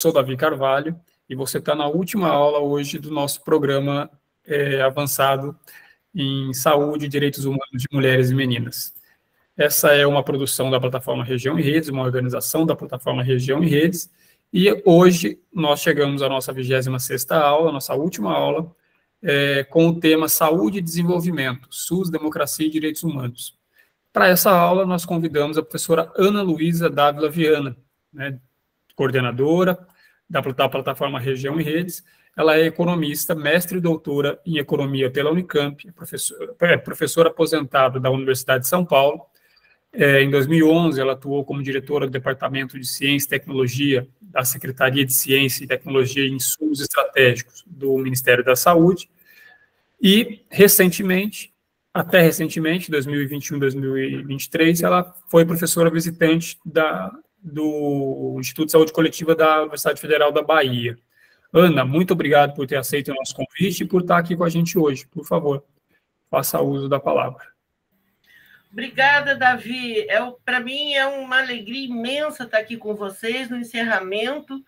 Sou Davi Carvalho e você está na última aula hoje do nosso programa avançado em Saúde e Direitos Humanos de Mulheres e Meninas. Essa é uma produção da plataforma Região e Redes, uma organização da plataforma Região e Redes, e hoje nós chegamos à nossa 26ª aula, nossa última aula, com o tema Saúde e Desenvolvimento, SUS, Democracia e Direitos Humanos. Para essa aula, nós convidamos a professora Ana Luísa Dávila Viana, né, coordenadora da plataforma Região e Redes. Ela é economista, mestre e doutora em economia pela Unicamp, professora aposentada da Universidade de São Paulo. Em 2011, ela atuou como diretora do Departamento de Ciência e Tecnologia da Secretaria de Ciência e Tecnologia e Insumos Estratégicos do Ministério da Saúde. E, até recentemente, 2021, 2023, ela foi professora visitante do Instituto de Saúde Coletiva da Universidade Federal da Bahia. Ana, muito obrigado por ter aceito o nosso convite e por estar aqui com a gente hoje. Por favor, faça uso da palavra. Obrigada, Davi. Para mim é uma alegria imensa estar aqui com vocês no encerramento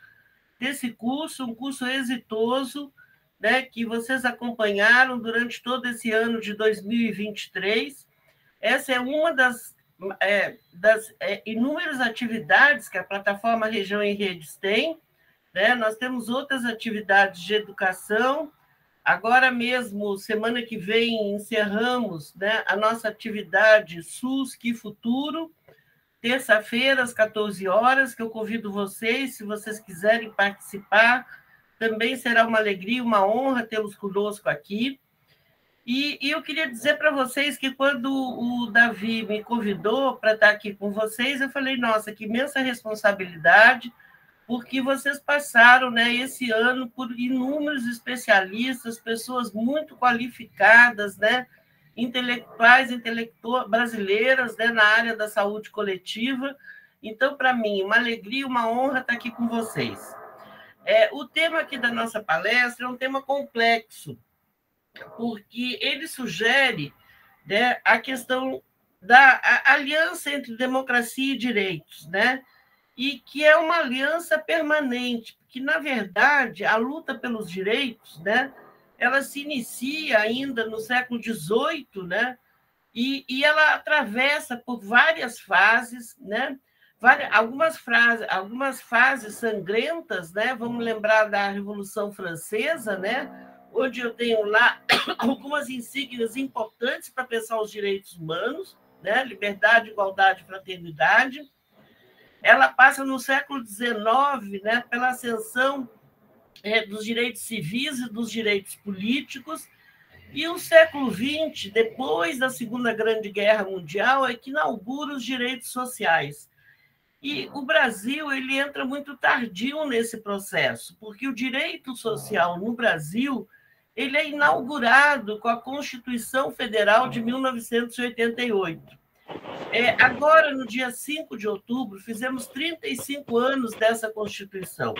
desse curso, um curso exitoso, né, que vocês acompanharam durante todo esse ano de 2023. Essa é uma das inúmeras atividades que a plataforma Região em Redes tem, né? Nós temos outras atividades de educação. Agora mesmo, semana que vem, encerramos, né, a nossa atividade SUS Que Futuro, terça-feira, às 14 horas, que eu convido vocês, se vocês quiserem participar. Também será uma alegria, uma honra tê-los conosco aqui. E eu queria dizer para vocês que quando o Davi me convidou para estar aqui com vocês, eu falei, nossa, que imensa responsabilidade, porque vocês passaram, né, esse ano por inúmeros especialistas, pessoas muito qualificadas, né, intelectuais brasileiras, né, na área da saúde coletiva. Então, para mim, uma alegria, uma honra estar aqui com vocês. O tema aqui da nossa palestra é um tema complexo, porque ele sugere, né, a questão da aliança entre democracia e direitos, né? E que é uma aliança permanente, porque, na verdade, a luta pelos direitos, né, ela se inicia ainda no século XVIII, né, e ela atravessa por várias fases, né, algumas fases sangrentas, né? Vamos lembrar da Revolução Francesa, né? Onde eu tenho lá algumas insígnias importantes para pensar os direitos humanos, né? Liberdade, igualdade, fraternidade. Ela passa no século XIX, né, pela ascensão dos direitos civis e dos direitos políticos, e o século XX, depois da Segunda Grande Guerra Mundial, é que inaugura os direitos sociais. E o Brasil ele entra muito tardio nesse processo, porque o direito social no Brasil ele é inaugurado com a Constituição Federal de 1988. Agora, no dia 5 de outubro, fizemos 35 anos dessa Constituição.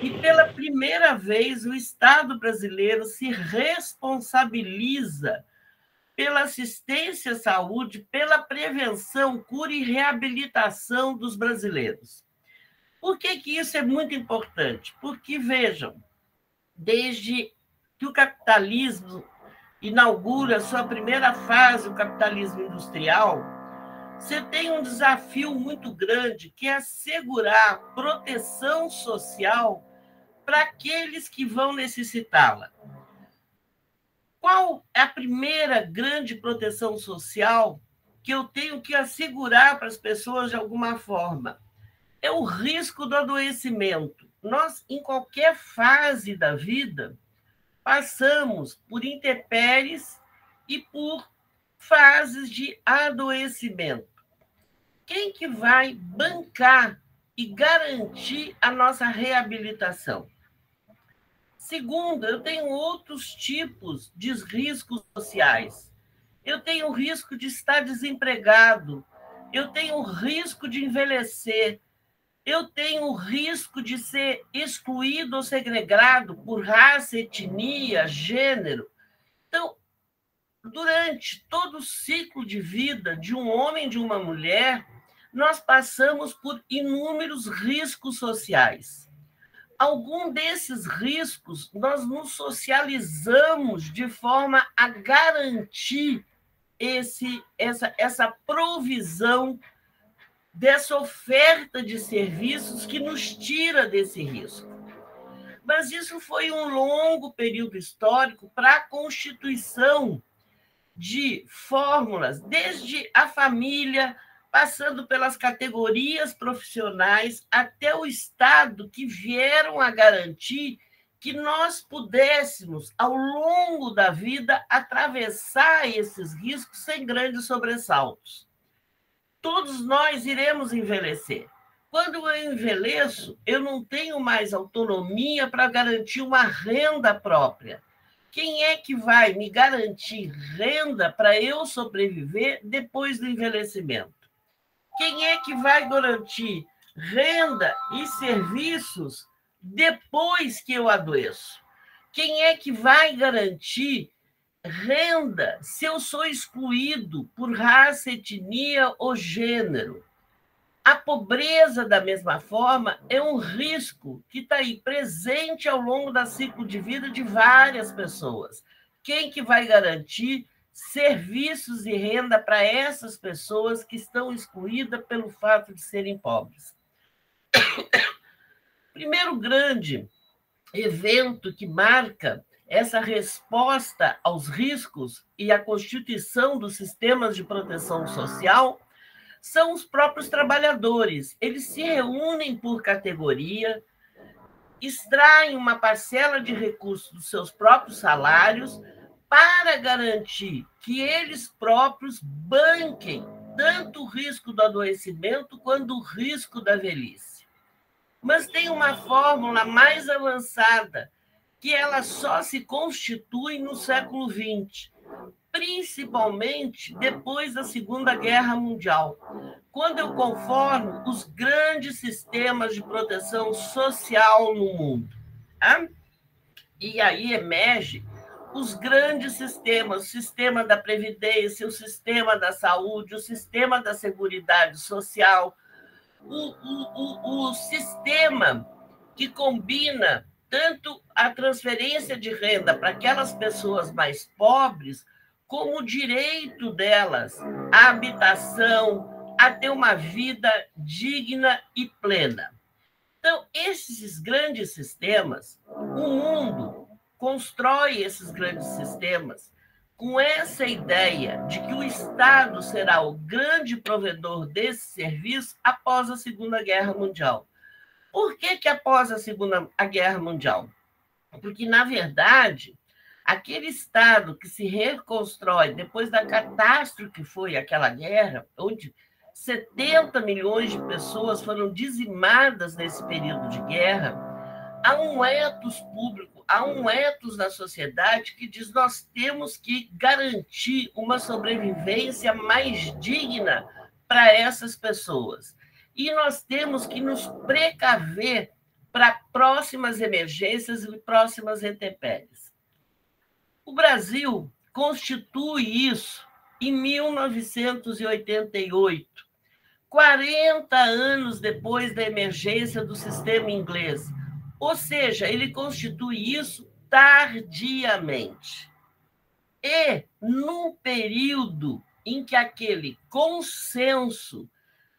E, pela primeira vez, o Estado brasileiro se responsabiliza pela assistência à saúde, pela prevenção, cura e reabilitação dos brasileiros. Por que isso é muito importante? Porque, vejam, desde que o capitalismo inaugura a sua primeira fase, o capitalismo industrial, você tem um desafio muito grande, que é assegurar proteção social para aqueles que vão necessitá-la. Qual é a primeira grande proteção social que eu tenho que assegurar para as pessoas de alguma forma? É o risco do adoecimento. Nós, em qualquer fase da vida, passamos por intempéries e por fases de adoecimento. Quem que vai bancar e garantir a nossa reabilitação? Segundo, eu tenho outros tipos de riscos sociais. Eu tenho o risco de estar desempregado, eu tenho o risco de envelhecer, eu tenho o risco de ser excluído ou segregado por raça, etnia, gênero. Então, durante todo o ciclo de vida de um homem e de uma mulher, nós passamos por inúmeros riscos sociais. algum desses riscos nós nos socializamos de forma a garantir essa provisão dessa oferta de serviços que nos tira desse risco. Mas isso foi um longo período histórico para a constituição de fórmulas, desde a família, passando pelas categorias profissionais, até o Estado, que vieram a garantir que nós pudéssemos, ao longo da vida, atravessar esses riscos sem grandes sobressaltos. Todos nós iremos envelhecer. Quando eu envelheço, eu não tenho mais autonomia para garantir uma renda própria. Quem é que vai me garantir renda para eu sobreviver depois do envelhecimento? Quem é que vai garantir renda e serviços depois que eu adoeço? Quem é que vai garantir renda se eu sou excluído por raça, etnia ou gênero? A pobreza, da mesma forma, é um risco que está aí presente ao longo do ciclo de vida de várias pessoas. Quem que vai garantir serviços e renda para essas pessoas que estão excluídas pelo fato de serem pobres? Primeiro grande evento que marca essa resposta aos riscos e a constituição dos sistemas de proteção social são os próprios trabalhadores. Eles se reúnem por categoria, extraem uma parcela de recursos dos seus próprios salários para garantir que eles próprios banquem tanto o risco do adoecimento quanto o risco da velhice. Mas tem uma fórmula mais avançada, que ela só se constitui no século XX, principalmente depois da Segunda Guerra Mundial, quando eu conformo os grandes sistemas de proteção social no mundo. Tá? E aí emerge os grandes sistemas, o sistema da Previdência, o sistema da saúde, o sistema da Seguridade Social, o sistema que combina tanto a transferência de renda para aquelas pessoas mais pobres, como o direito delas à habitação, a ter uma vida digna e plena. Então, esses grandes sistemas, o mundo constrói esses grandes sistemas com essa ideia de que o Estado será o grande provedor desse serviço após a Segunda Guerra Mundial. Por que após a Segunda Guerra Mundial? Porque, na verdade, aquele Estado que se reconstrói depois da catástrofe que foi aquela guerra, onde 70 milhões de pessoas foram dizimadas nesse período de guerra, há um ethos público, há um ethos na sociedade que diz que nós temos que garantir uma sobrevivência mais digna para essas pessoas. E nós temos que nos precaver para próximas emergências e próximas intempéries. O Brasil constitui isso em 1988, 40 anos depois da emergência do sistema inglês. Ou seja, ele constitui isso tardiamente. E, num período em que aquele consenso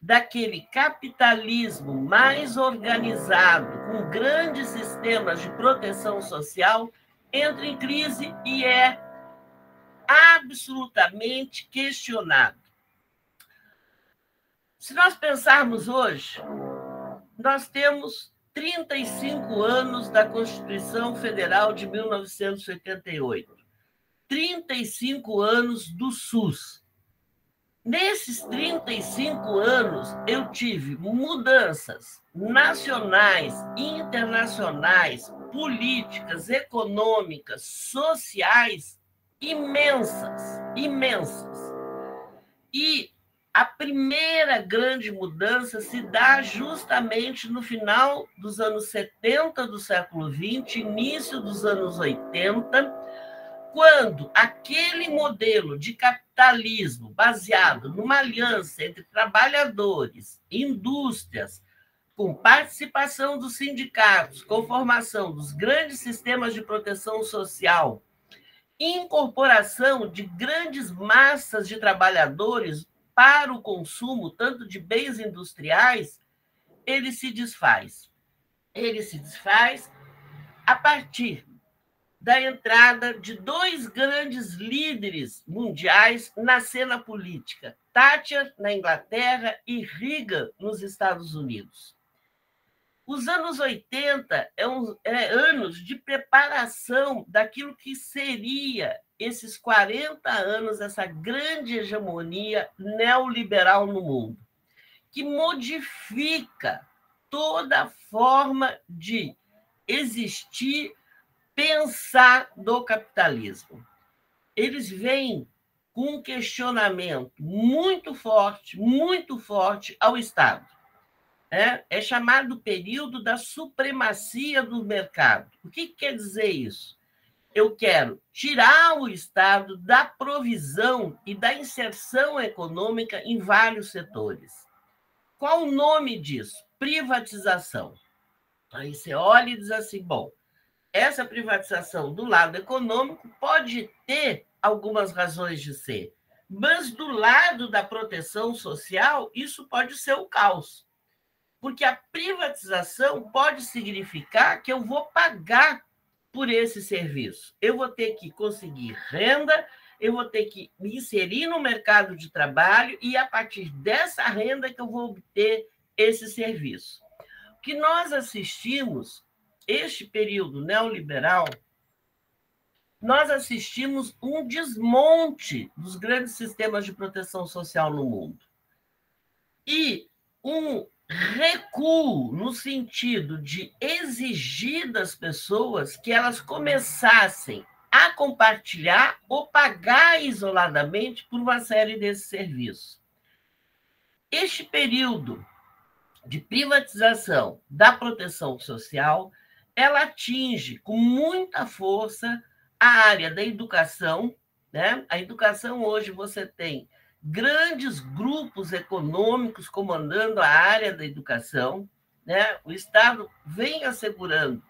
daquele capitalismo mais organizado, com grandes sistemas de proteção social, entra em crise e é absolutamente questionado. Se nós pensarmos hoje, nós temos 35 anos da Constituição Federal de 1988, 35 anos do SUS. Nesses 35 anos, eu tive mudanças nacionais, internacionais, políticas, econômicas, sociais imensas, imensas. E a primeira grande mudança se dá justamente no final dos anos 70 do século XX, início dos anos 80, quando aquele modelo de capitalismo baseado numa aliança entre trabalhadores, indústrias, com participação dos sindicatos, com formação dos grandes sistemas de proteção social, incorporação de grandes massas de trabalhadores para o consumo, tanto de bens industriais, ele se desfaz. Ele se desfaz a partir da entrada de dois grandes líderes mundiais na cena política, Thatcher, na Inglaterra, e Reagan, nos Estados Unidos. Os anos 80 anos de preparação daquilo que seria esses 40 anos, essa grande hegemonia neoliberal no mundo, que modifica toda a forma de existir, pensar do capitalismo. Eles vêm com um questionamento muito forte ao Estado. É chamado período da supremacia do mercado. O que quer dizer isso? Eu quero tirar o Estado da provisão e da inserção econômica em vários setores. Qual o nome disso? Privatização. Aí você olha e diz assim, bom, essa privatização do lado econômico pode ter algumas razões de ser, mas do lado da proteção social, isso pode ser o caos. Porque a privatização pode significar que eu vou pagar por esse serviço. Eu vou ter que conseguir renda, eu vou ter que me inserir no mercado de trabalho e, a partir dessa renda, que eu vou obter esse serviço. O que nós assistimos, este período neoliberal, nós assistimos um desmonte dos grandes sistemas de proteção social no mundo. E um recuo no sentido de exigir das pessoas que elas começassem a compartilhar ou pagar isoladamente por uma série desses serviços. Este período de privatização da proteção social, ela atinge com muita força a área da educação, né? A educação hoje você tem grandes grupos econômicos comandando a área da educação, né? O Estado vem assegurando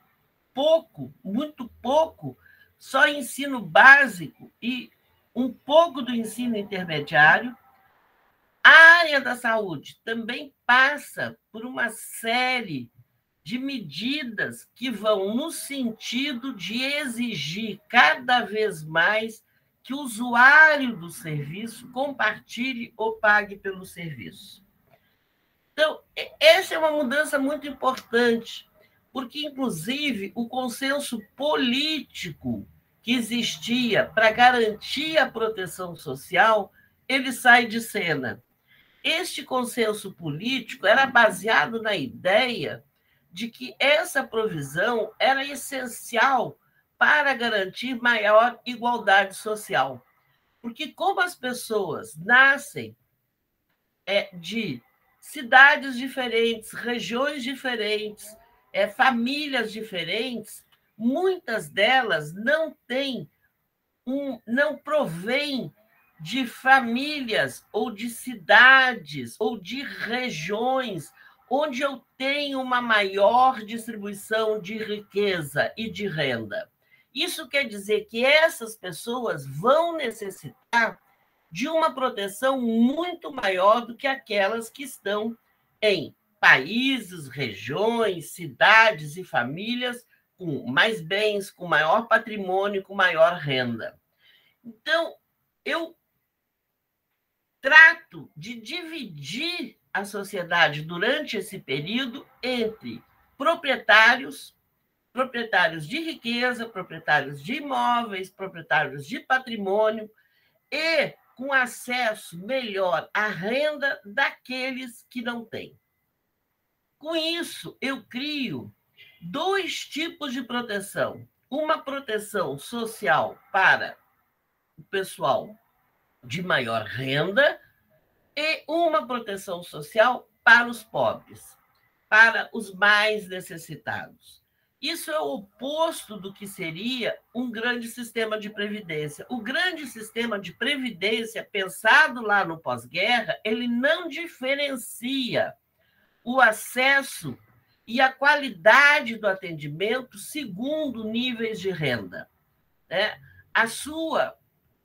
pouco, muito pouco, só ensino básico e um pouco do ensino intermediário. A área da saúde também passa por uma série de medidas que vão no sentido de exigir cada vez mais que o usuário do serviço compartilhe ou pague pelo serviço. Então, essa é uma mudança muito importante, porque, inclusive, o consenso político que existia para garantir a proteção social, ele sai de cena. Este consenso político era baseado na ideia de que essa provisão era essencial para garantir maior igualdade social. Porque como as pessoas nascem de cidades diferentes, regiões diferentes, famílias diferentes, muitas delas não provêm de famílias ou de cidades ou de regiões onde eu tenho uma maior distribuição de riqueza e de renda. Isso quer dizer que essas pessoas vão necessitar de uma proteção muito maior do que aquelas que estão em países, regiões, cidades e famílias com mais bens, com maior patrimônio, com maior renda. Então, eu trato de dividir a sociedade durante esse período entre proprietários de riqueza, proprietários de imóveis, proprietários de patrimônio e com acesso melhor à renda daqueles que não têm. Com isso, eu crio dois tipos de proteção. Uma proteção social para o pessoal de maior renda e uma proteção social para os pobres, para os mais necessitados. Isso é o oposto do que seria um grande sistema de previdência. O grande sistema de previdência, pensado lá no pós-guerra, ele não diferencia o acesso e a qualidade do atendimento segundo níveis de renda, né? A sua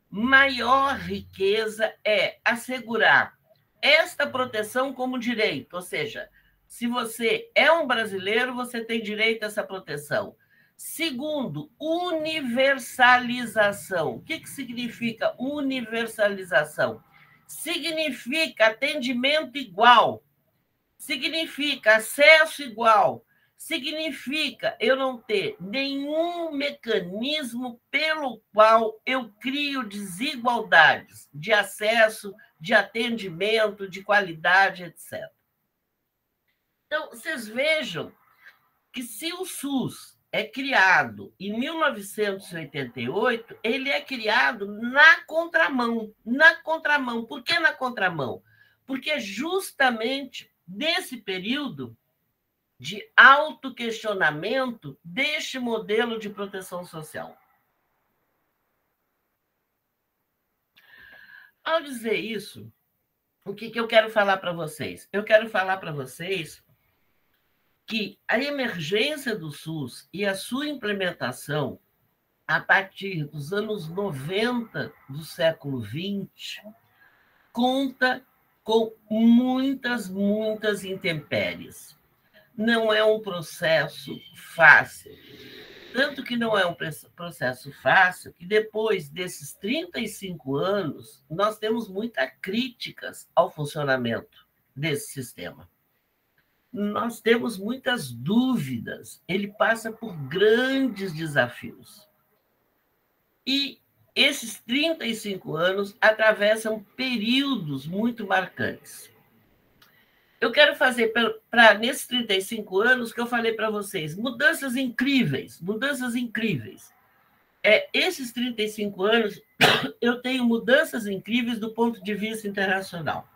maior riqueza é assegurar esta proteção como direito, ou seja, se você é um brasileiro, você tem direito a essa proteção. Segundo, universalização. O que significa universalização? Significa atendimento igual, significa acesso igual, significa eu não ter nenhum mecanismo pelo qual eu crio desigualdades de acesso, de atendimento, de qualidade, etc. Então, vocês vejam que se o SUS é criado em 1988, ele é criado na contramão. Na contramão. Por que na contramão? Porque justamente nesse período de autoquestionamento deste modelo de proteção social. Ao dizer isso, o que eu quero falar para vocês? Eu quero falar para vocês que a emergência do SUS e a sua implementação a partir dos anos 90 do século XX conta com muitas intempéries. Não é um processo fácil. Tanto que não é um processo fácil, que depois desses 35 anos, nós temos muitas críticas ao funcionamento desse sistema. Nós temos muitas dúvidas, ele passa por grandes desafios. E esses 35 anos atravessam períodos muito marcantes. Eu quero fazer, nesses 35 anos que eu falei para vocês, mudanças incríveis. Esses 35 anos, eu tenho mudanças incríveis do ponto de vista internacional.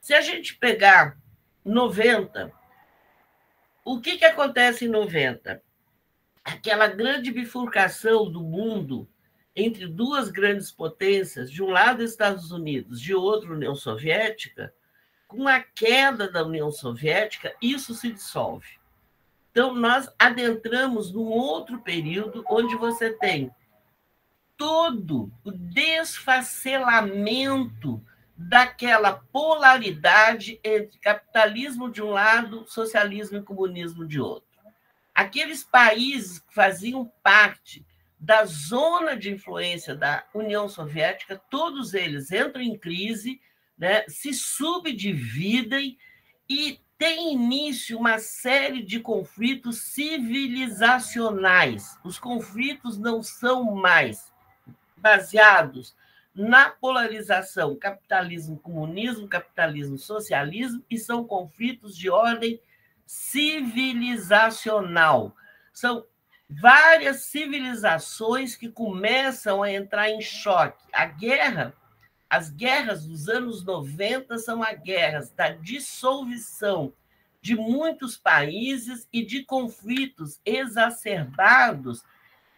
Se a gente pegar 90, o que acontece em 90? Aquela grande bifurcação do mundo entre duas grandes potências, de um lado Estados Unidos, de outro União Soviética. Com a queda da União Soviética, isso se dissolve. Então, nós adentramos num outro período onde você tem todo o desfacelamento daquela polaridade entre capitalismo de um lado, socialismo e comunismo de outro. Aqueles países que faziam parte da zona de influência da União Soviética, todos eles entram em crise, né, se subdividem e tem início uma série de conflitos civilizacionais. Os conflitos não são mais baseados na polarização capitalismo-comunismo, capitalismo-socialismo, e são conflitos de ordem civilizacional. São várias civilizações que começam a entrar em choque. As guerras dos anos 90 são as guerras da dissolução de muitos países e de conflitos exacerbados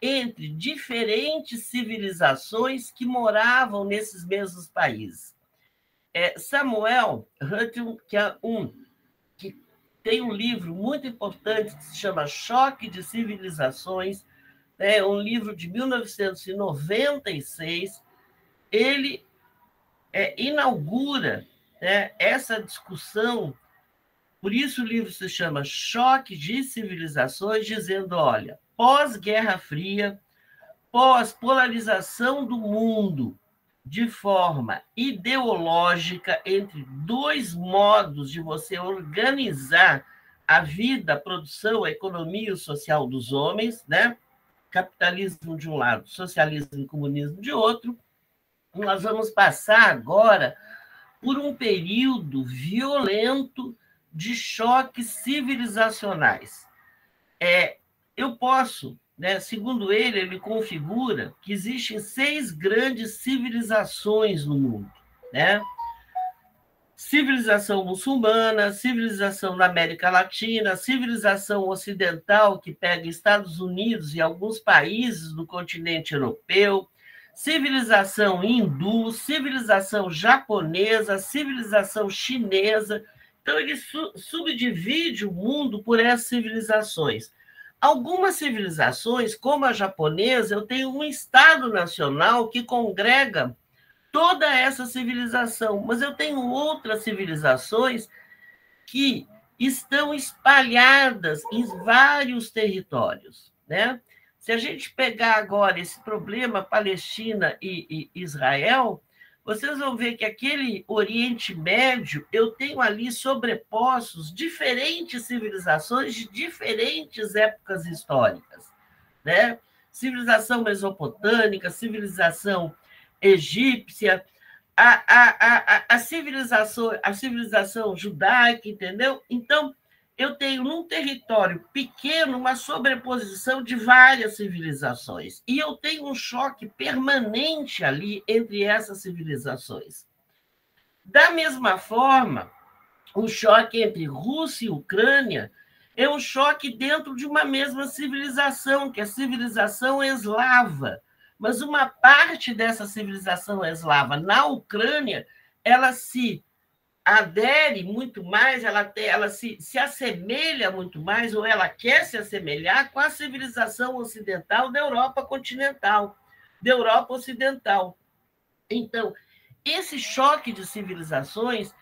entre diferentes civilizações que moravam nesses mesmos países. Samuel Huntington, que tem um livro muito importante que se chama Choque de Civilizações, um livro de 1996, ele inaugura essa discussão, por isso o livro se chama Choque de Civilizações, dizendo, olha, pós-Guerra Fria, pós-polarização do mundo de forma ideológica entre dois modos de você organizar a vida, a produção, a economia e o social dos homens, né? Capitalismo de um lado, socialismo e comunismo de outro, nós vamos passar agora por um período violento de choques civilizacionais. Eu posso, segundo ele configura que existem 6 grandes civilizações no mundo. Civilização muçulmana, civilização na América Latina, civilização ocidental, que pega Estados Unidos e alguns países do continente europeu, civilização hindu, civilização japonesa, civilização chinesa, Então, ele subdivide o mundo por essas civilizações. Algumas civilizações, como a japonesa, eu tenho um Estado nacional que congrega toda essa civilização, mas eu tenho outras civilizações que estão espalhadas em vários territórios, né? Se a gente pegar agora esse problema Palestina e Israel, vocês vão ver que aquele Oriente Médio, eu tenho ali sobrepostos diferentes civilizações de diferentes épocas históricas, né? Civilização mesopotâmica, civilização egípcia, a civilização judaica, entendeu? Então, eu tenho num território pequeno uma sobreposição de várias civilizações. E eu tenho um choque permanente ali entre essas civilizações. Da mesma forma, o choque entre Rússia e Ucrânia é um choque dentro de uma mesma civilização, que é a civilização eslava. Mas uma parte dessa civilização eslava na Ucrânia, ela se adere muito mais, ela se assemelha muito mais, ou ela quer se assemelhar com a civilização ocidental da Europa continental, da Europa ocidental. Então, esse choque de civilizações,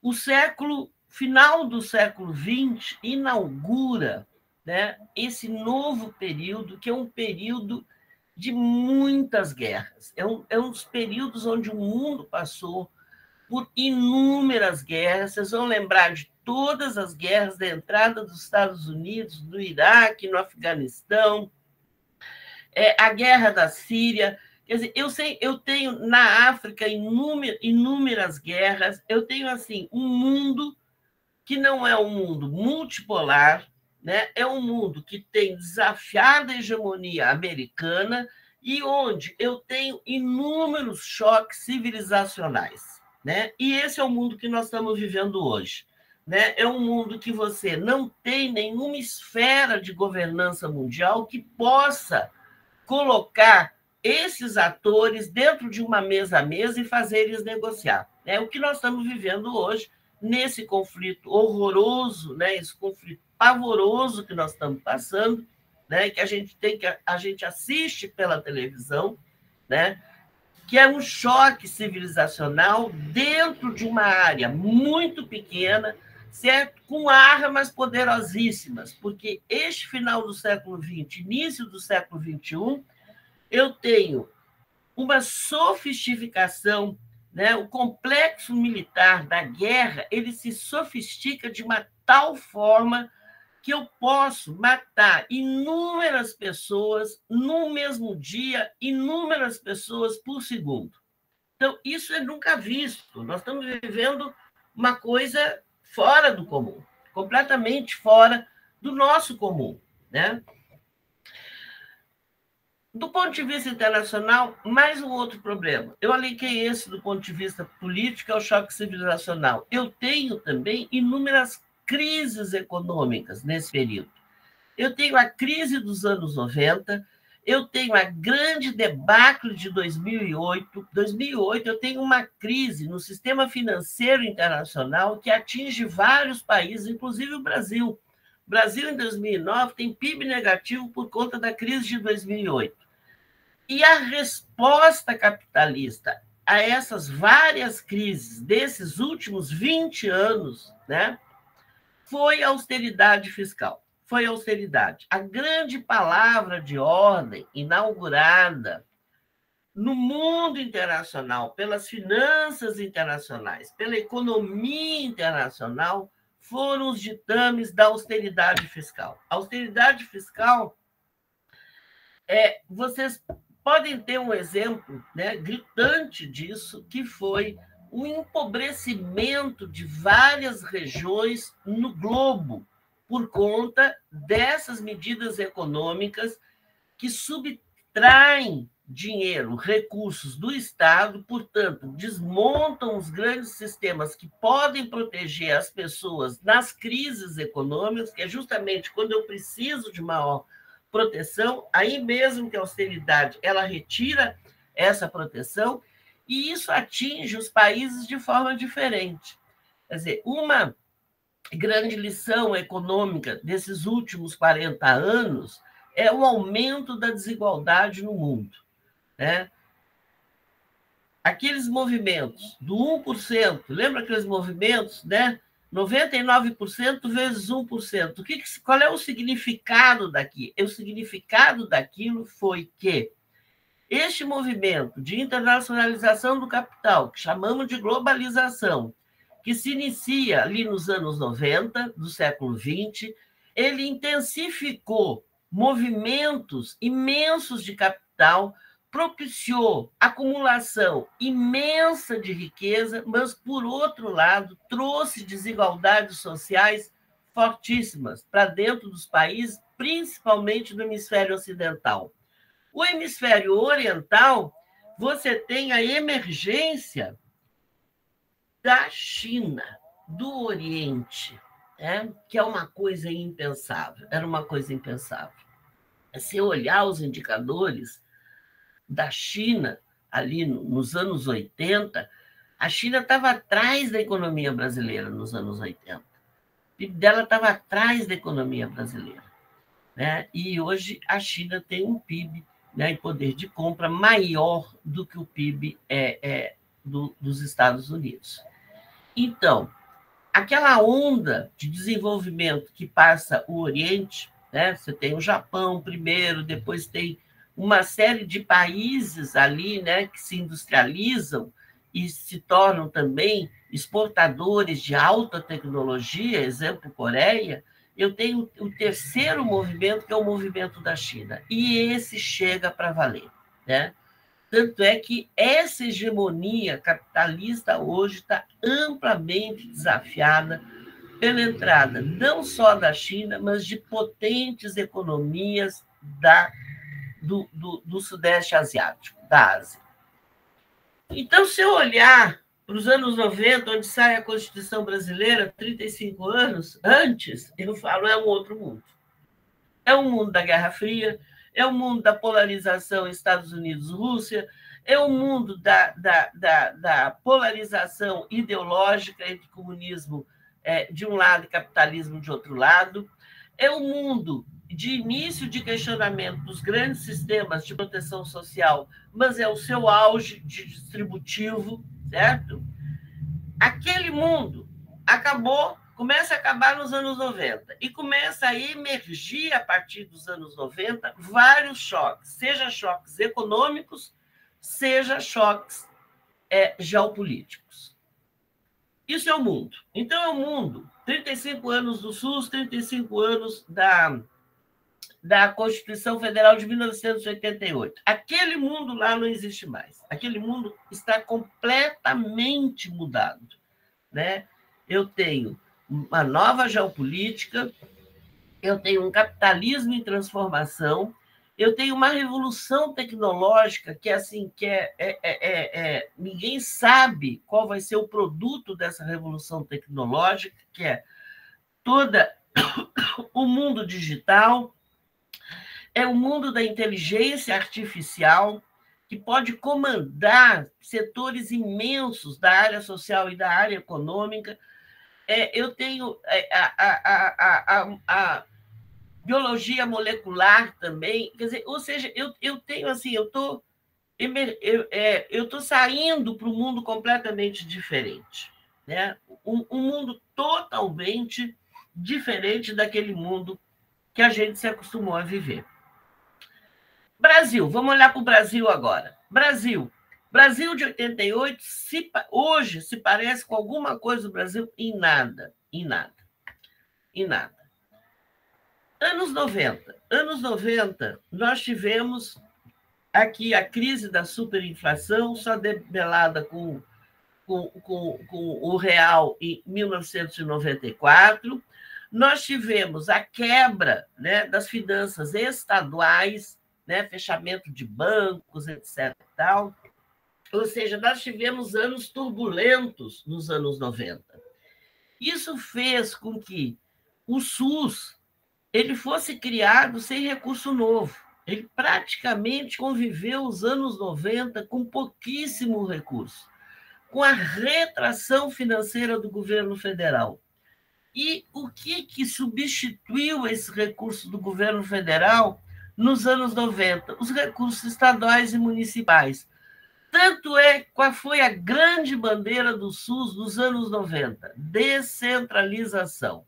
o final do século XX inaugura, né, esse novo período, que é um período de muitas guerras. É um dos períodos onde o mundo passou por inúmeras guerras. Vocês vão lembrar de todas as guerras da entrada dos Estados Unidos, do Iraque, no Afeganistão, a guerra da Síria. Quer dizer, eu tenho na África inúmeras guerras. Eu tenho assim um mundo que não é um mundo multipolar, né? É um mundo que tem desafiado a hegemonia americana e onde eu tenho inúmeros choques civilizacionais, né? E esse é o mundo que nós estamos vivendo hoje, né? É um mundo que você não tem nenhuma esfera de governança mundial que possa colocar esses atores dentro de uma mesa a mesa e fazer eles negociar. É o que nós estamos vivendo hoje nesse conflito horroroso, né? Esse conflito pavoroso que nós estamos passando, né? Que a gente assiste pela televisão, né? Que é um choque civilizacional dentro de uma área muito pequena, certo? Com armas poderosíssimas, porque este final do século XX, início do século XXI, eu tenho uma sofisticação, né? O complexo militar da guerra, ele se sofistica de uma tal forma que eu posso matar inúmeras pessoas no mesmo dia, inúmeras pessoas por segundo. Então, isso é nunca visto. Nós estamos vivendo uma coisa fora do comum, completamente fora do nosso comum, né? Do ponto de vista internacional, mais um outro problema. Eu alinquei esse do ponto de vista político ao choque civilizacional. Eu tenho também inúmeras crises econômicas nesse período. Eu tenho a crise dos anos 90, eu tenho a grande debacle de 2008. 2008, eu tenho uma crise no sistema financeiro internacional que atinge vários países, inclusive o Brasil. O Brasil, em 2009, tem PIB negativo por conta da crise de 2008. E a resposta capitalista a essas várias crises desses últimos 20 anos, né, foi a austeridade fiscal. Foi a austeridade. A grande palavra de ordem inaugurada no mundo internacional, pelas finanças internacionais, pela economia internacional, foram os ditames da austeridade fiscal. A austeridade fiscal, vocês podem ter um exemplo, né, gritante disso, que foi o empobrecimento de várias regiões no globo por conta dessas medidas econômicas que subtraem dinheiro, recursos do Estado, portanto, desmontam os grandes sistemas que podem proteger as pessoas nas crises econômicas, que é justamente quando eu preciso de maior proteção, aí mesmo que a austeridade ela retira essa proteção, e isso atinge os países de forma diferente. Quer dizer, uma grande lição econômica desses últimos 40 anos é o aumento da desigualdade no mundo, né? Aqueles movimentos do 1%, lembra aqueles movimentos, né? 99% vezes 1%. Qual é o significado daqui? O significado daquilo foi que este movimento de internacionalização do capital, que chamamos de globalização, que se inicia ali nos anos 90 do século XX, ele intensificou movimentos imensos de capital, propiciou acumulação imensa de riqueza, mas, por outro lado, trouxe desigualdades sociais fortíssimas para dentro dos países, principalmente do hemisfério ocidental. O hemisfério oriental, você tem a emergência da China, do Oriente, né? Que é uma coisa impensável, era uma coisa impensável. Se olhar os indicadores da China, ali nos anos 80, a China estava atrás da economia brasileira nos anos 80. O PIB dela estava atrás da economia brasileira, né? E hoje a China tem um PIB, né, em poder de compra maior do que o PIB dos Estados Unidos. Então, aquela onda de desenvolvimento que passa o Oriente, né? Você tem o Japão primeiro, depois tem uma série de países ali, né, que se industrializam e se tornam também exportadores de alta tecnologia, exemplo, Coreia. Eu tenho o terceiro movimento, que é o movimento da China, e esse chega para valer, né? Tanto é que essa hegemonia capitalista hoje está amplamente desafiada pela entrada não só da China, mas de potentes economias do Sudeste Asiático, da Ásia. Então, se eu olhar para os anos 90, onde sai a Constituição brasileira, 35 anos antes, eu falo, é um outro mundo. É um mundo da Guerra Fria, é o mundo da polarização Estados Unidos-Rússia, é o mundo da polarização ideológica entre comunismo de um lado e capitalismo de outro lado, é o mundo de início de questionamento dos grandes sistemas de proteção social, mas é o seu auge de distributivo, certo? Aquele mundo começa a acabar nos anos 90 e começa a emergir, a partir dos anos 90, vários choques, seja choques econômicos, seja choques geopolíticos. Isso é o mundo. Então, é o mundo. 35 anos do SUS, 35 anos da Constituição Federal de 1988. Aquele mundo lá não existe mais. Aquele mundo está completamente mudado, né? Eu tenho uma nova geopolítica, eu tenho um capitalismo em transformação, eu tenho uma revolução tecnológica que ninguém sabe qual vai ser o produto dessa revolução tecnológica, que é todo o mundo digital, é o mundo da inteligência artificial, que pode comandar setores imensos da área social e da área econômica. Eu tenho a biologia molecular também, quer dizer, ou seja, eu tenho assim, eu estou saindo para um mundo completamente diferente, né? Um mundo totalmente diferente daquele mundo que a gente se acostumou a viver. Brasil, vamos olhar para o Brasil agora. Brasil de 88, hoje se parece com alguma coisa do Brasil? Em nada. Anos 90, nós tivemos aqui a crise da superinflação, só debelada com o real em 1994. Nós tivemos a quebra, né, das finanças estaduais, né, fechamento de bancos, etc. Tal. Ou seja, nós tivemos anos turbulentos nos anos 90. Isso fez com que o SUS ele fosse criado sem recurso novo. Ele praticamente conviveu os anos 90 com pouquíssimo recurso. com a retração financeira do governo federal. E o que substituiu esse recurso do governo federal nos anos 90? Os recursos estaduais e municipais. Tanto é, qual foi a grande bandeira do SUS dos anos 90? Descentralização.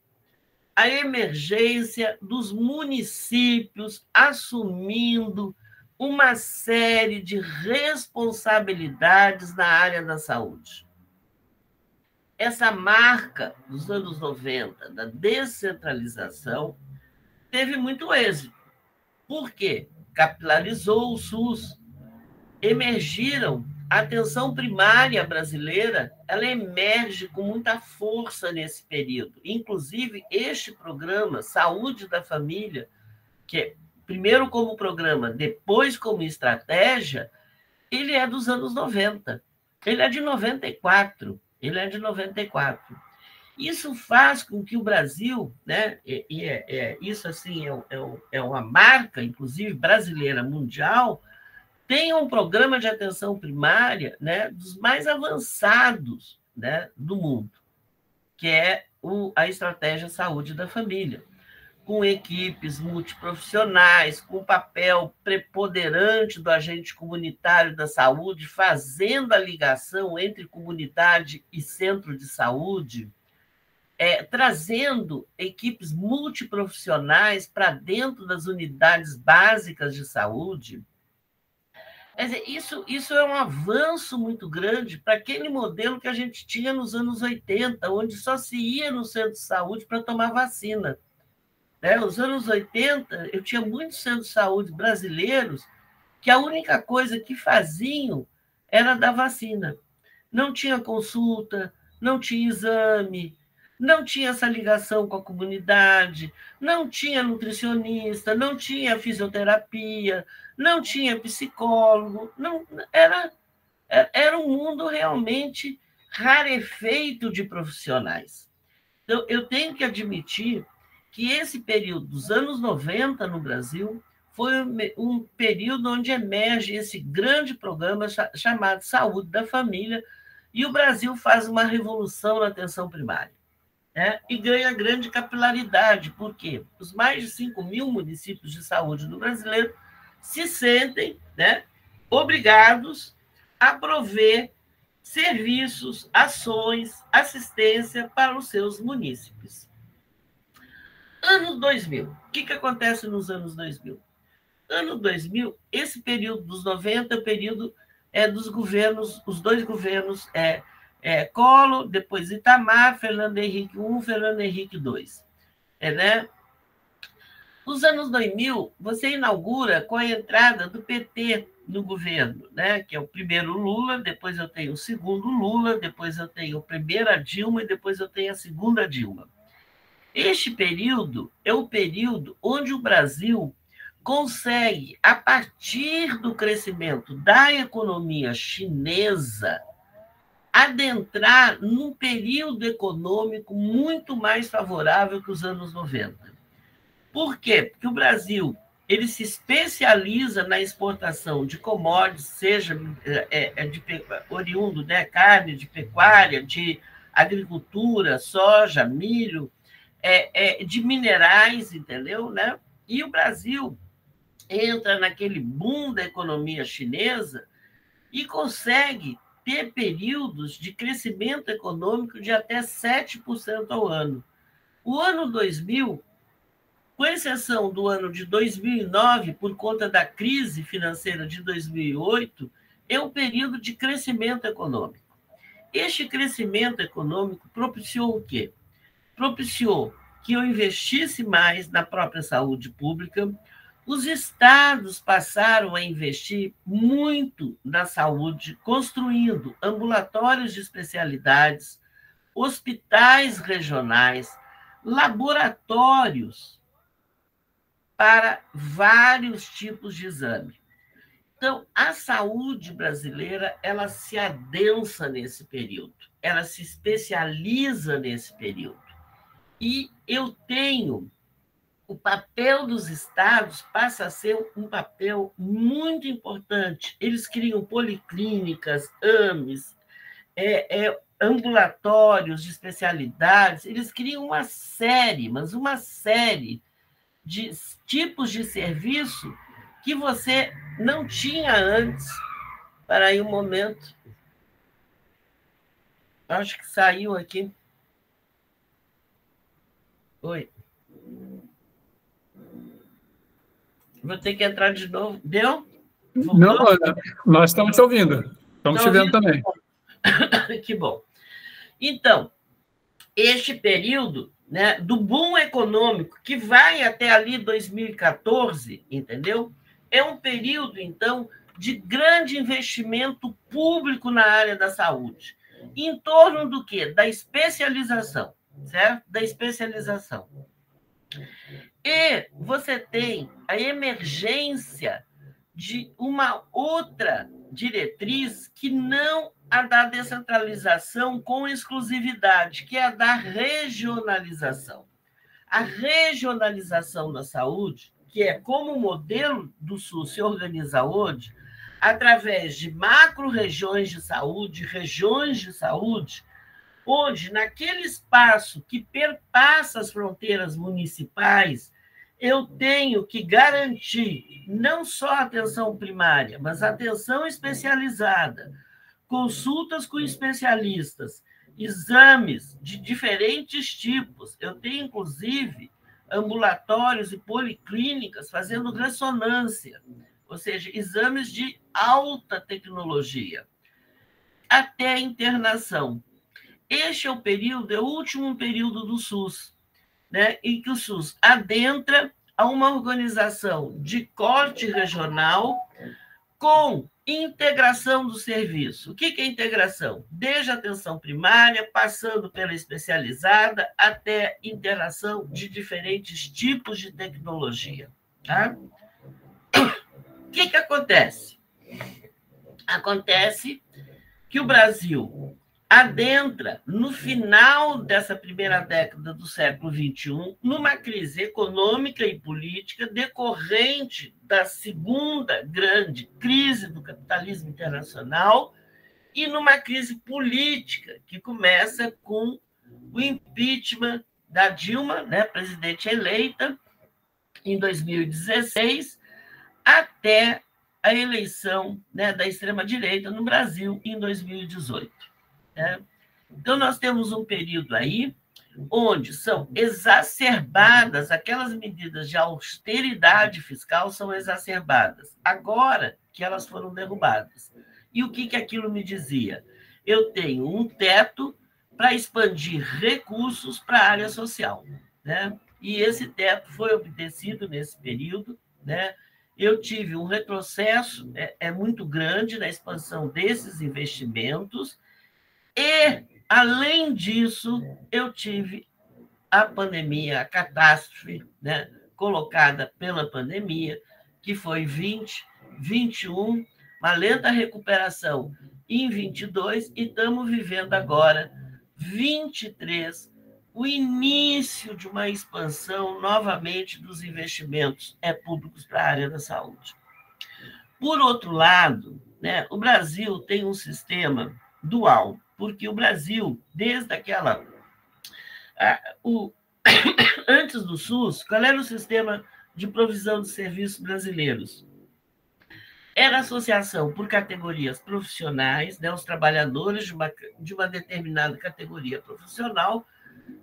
A emergência dos municípios assumindo uma série de responsabilidades na área da saúde. Essa marca dos anos 90, da descentralização, teve muito êxito. Por quê? Capilarizou o SUS. Emergiram, a atenção primária brasileira, ela emerge com muita força nesse período. Inclusive, este programa, Saúde da Família, que é primeiro como programa, depois como estratégia, ele é dos anos 90. Ele é de 94. Isso faz com que o Brasil, né, isso assim é uma marca, inclusive brasileira, mundial, tenha um programa de atenção primária, né, dos mais avançados, né, do mundo, que é a Estratégia Saúde da Família, com equipes multiprofissionais, com papel preponderante do agente comunitário da saúde, fazendo a ligação entre comunidade e centro de saúde, trazendo equipes multiprofissionais para dentro das unidades básicas de saúde. Quer dizer, isso é um avanço muito grande para aquele modelo que a gente tinha nos anos 80, onde só se ia no centro de saúde para tomar vacina. Nos anos 80, eu tinha muitos centros de saúde brasileiros que a única coisa que faziam era dar vacina. Não tinha consulta, não tinha exame, não tinha essa ligação com a comunidade, não tinha nutricionista, não tinha fisioterapia, não tinha psicólogo, era um mundo realmente rarefeito de profissionais. Então, eu tenho que admitir que esse período dos anos 90 no Brasil foi um período onde emerge esse grande programa chamado Saúde da Família, e o Brasil faz uma revolução na atenção primária, né? E ganha grande capilaridade, porque os mais de 5.000 municípios de saúde do brasileiro se sentem, né, obrigados a prover serviços, ações, assistência para os seus munícipes. Anos 2000. O que acontece nos anos 2000? Ano 2000, esse período dos 90 é o período dos governos, os dois governos, Collor, depois Itamar, Fernando Henrique I, Fernando Henrique II. Né? Nos anos 2000, você inaugura com a entrada do PT no governo, né? Que é o primeiro Lula, depois eu tenho o segundo Lula, depois eu tenho a primeira Dilma e depois eu tenho a segunda Dilma. Este período é o período onde o Brasil consegue, a partir do crescimento da economia chinesa, adentrar num período econômico muito mais favorável que os anos 90. Por quê? Porque o Brasil ele se especializa na exportação de commodities, seja oriundo, né, carne, de pecuária, de agricultura, soja, milho, de minerais, entendeu? Né? E o Brasil entra naquele boom da economia chinesa e consegue ter períodos de crescimento econômico de até 7% ao ano. O ano 2000, com exceção do ano de 2009, por conta da crise financeira de 2008, é um período de crescimento econômico. Este crescimento econômico propiciou o quê? Propiciou que eu investisse mais na própria saúde pública. Os estados passaram a investir muito na saúde, construindo ambulatórios de especialidades, hospitais regionais, laboratórios para vários tipos de exame. Então, a saúde brasileira, ela se adensa nesse período, ela se especializa nesse período. E eu tenho o papel dos estados passa a ser um papel muito importante. Eles criam policlínicas, AMES, ambulatórios de especialidades, eles criam uma série, mas uma série de tipos de serviço que você não tinha antes. Para aí um momento. Acho que saiu aqui. Oi. Vou ter que entrar de novo. Deu? Voltou? Não, nós estamos te ouvindo. Estamos te vendo também. Que bom. Então, este período, né, do boom econômico, que vai até ali 2014, entendeu? É um período, então, de grande investimento público na área da saúde. Em torno do quê? Da especialização, certo? Da especialização. E você tem a emergência de uma outra diretriz que não a da descentralização com exclusividade, que é a da regionalização. A regionalização da saúde, que é como o modelo do SUS se organiza hoje, através de macro-regiões de saúde, regiões de saúde, onde, naquele espaço que perpassa as fronteiras municipais, eu tenho que garantir não só a atenção primária, mas a atenção especializada, consultas com especialistas, exames de diferentes tipos. Eu tenho, inclusive, ambulatórios e policlínicas fazendo ressonância, ou seja, exames de alta tecnologia, até a internação. Este é o período, é o último período do SUS, né, em que o SUS adentra a uma organização de corte regional com integração do serviço. O que é integração? Desde a atenção primária, passando pela especializada, até interação de diferentes tipos de tecnologia. Tá? O que acontece? Acontece que o Brasil adentra, no final dessa primeira década do século XXI, numa crise econômica e política decorrente da segunda grande crise do capitalismo internacional e numa crise política que começa com o impeachment da Dilma, né, presidente eleita, em 2016, até a eleição, né, da extrema-direita no Brasil em 2018. Então, nós temos um período aí onde são exacerbadas, aquelas medidas de austeridade fiscal são exacerbadas, agora que elas foram derrubadas. E o que aquilo me dizia? Eu tenho um teto para expandir recursos para a área social, né? E esse teto foi obedecido nesse período, né? Eu tive um retrocesso muito grande na expansão desses investimentos. E, além disso, eu tive a pandemia, a catástrofe, né, colocada pela pandemia, que foi 20, 21, uma lenta recuperação em 22, e estamos vivendo agora 23, o início de uma expansão novamente dos investimentos públicos para a área da saúde. Por outro lado, né, o Brasil tem um sistema dual, porque o Brasil, desde aquela... antes do SUS, qual era o sistema de provisão de serviços brasileiros? Era associação por categorias profissionais, né? Os trabalhadores de uma determinada categoria profissional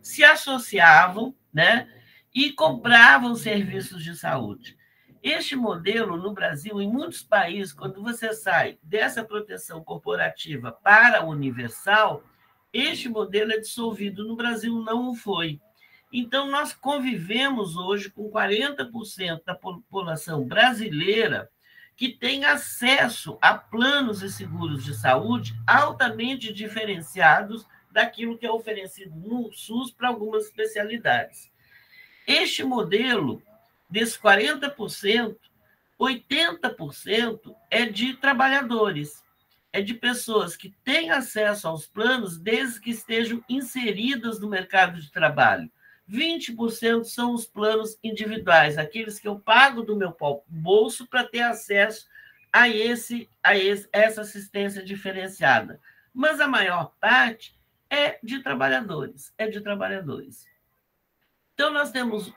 se associavam, né? E compravam serviços de saúde. Este modelo, no Brasil, em muitos países, quando você sai dessa proteção corporativa para a universal, este modelo é dissolvido. No Brasil, não o foi. Então, nós convivemos hoje com 40% da população brasileira que tem acesso a planos e seguros de saúde altamente diferenciados daquilo que é oferecido no SUS para algumas especialidades. Este modelo, desses 40%, 80% é de trabalhadores, é de pessoas que têm acesso aos planos desde que estejam inseridas no mercado de trabalho. 20% são os planos individuais, aqueles que eu pago do meu bolso para ter acesso a essa assistência diferenciada. mas a maior parte é de trabalhadores, Então, nós temos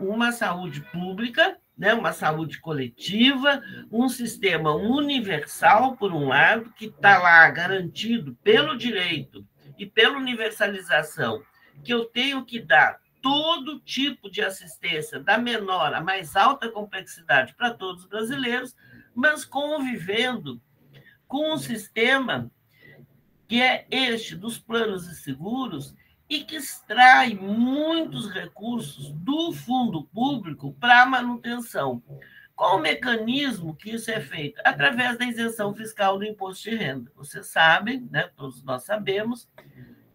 uma saúde pública, né, uma saúde coletiva, um sistema universal, por um lado, que está lá garantido pelo direito e pela universalização, que eu tenho que dar todo tipo de assistência, da menor à mais alta complexidade para todos os brasileiros, mas convivendo com um sistema que é este dos planos de seguros e que extrai muitos recursos do fundo público para a manutenção. Qual o mecanismo que isso é feito? Através da isenção fiscal do imposto de renda. Vocês sabem, né, todos nós sabemos,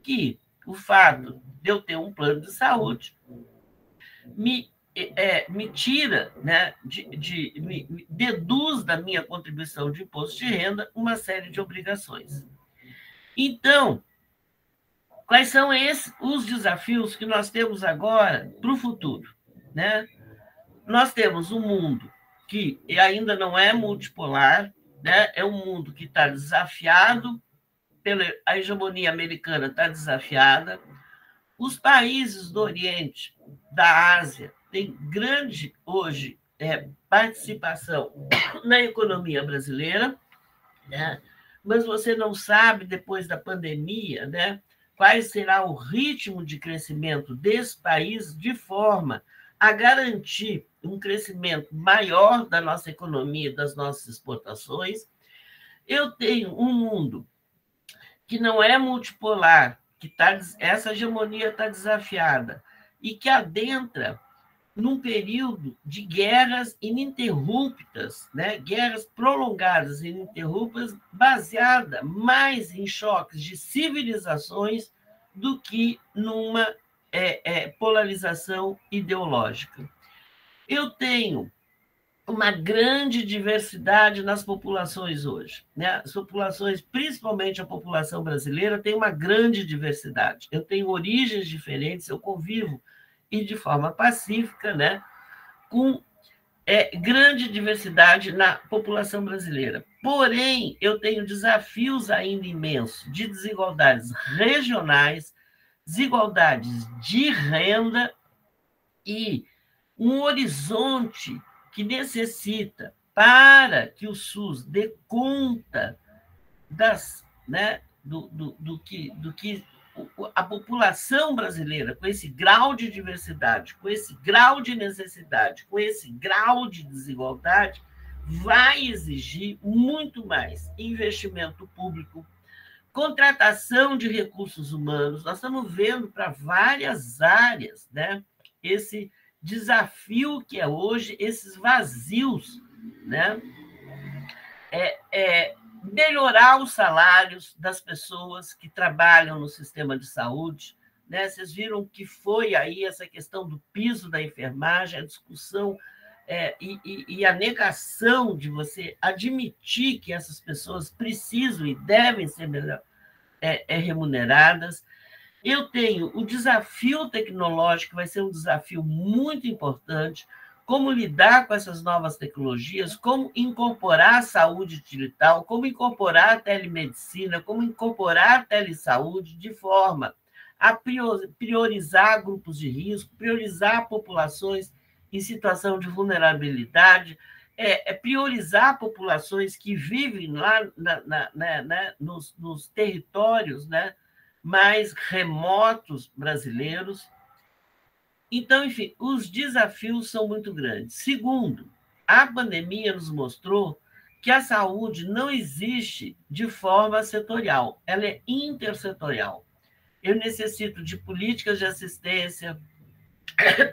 que o fato de eu ter um plano de saúde me tira, né, me deduz da minha contribuição de imposto de renda uma série de obrigações. Então, quais são os desafios que nós temos agora para o futuro, né? Nós temos um mundo que ainda não é multipolar, né? É um mundo que está desafiado pela hegemonia americana, está desafiada. Os países do Oriente, da Ásia, têm grande, hoje, participação na economia brasileira, né? Mas você não sabe, depois da pandemia, né, qual será o ritmo de crescimento desse país de forma a garantir um crescimento maior da nossa economia, das nossas exportações. Eu tenho um mundo que não é multipolar, que essa hegemonia está desafiada e que adentra num período de guerras ininterruptas, né? Guerras prolongadas e ininterruptas, baseada mais em choques de civilizações do que numa polarização ideológica. Eu tenho uma grande diversidade nas populações hoje, né? As populações, principalmente a população brasileira, tem uma grande diversidade. Eu tenho origens diferentes, eu convivo e de forma pacífica, né, com grande diversidade na população brasileira. Porém, eu tenho desafios ainda imensos de desigualdades regionais, desigualdades de renda e um horizonte que necessita, para que o SUS dê conta do que a população brasileira, com esse grau de diversidade, com esse grau de necessidade, com esse grau de desigualdade, vai exigir muito mais investimento público, contratação de recursos humanos. Nós estamos vendo para várias áreas, né, esse desafio que é hoje, esses vazios, né, melhorar os salários das pessoas que trabalham no sistema de saúde, né? Vocês viram que foi aí essa questão do piso da enfermagem, a discussão e a negação de você admitir que essas pessoas precisam e devem ser remuneradas. Eu tenho o desafio tecnológico, que vai ser um desafio muito importante, como lidar com essas novas tecnologias, como incorporar a saúde digital, como incorporar a telemedicina, como incorporar a telesaúde de forma a priorizar grupos de risco, priorizar populações em situação de vulnerabilidade, priorizar populações que vivem lá nos territórios, né, mais remotos brasileiros. Então, enfim, os desafios são muito grandes. Segundo, a pandemia nos mostrou que a saúde não existe de forma setorial, ela é intersetorial. Eu necessito de políticas de assistência,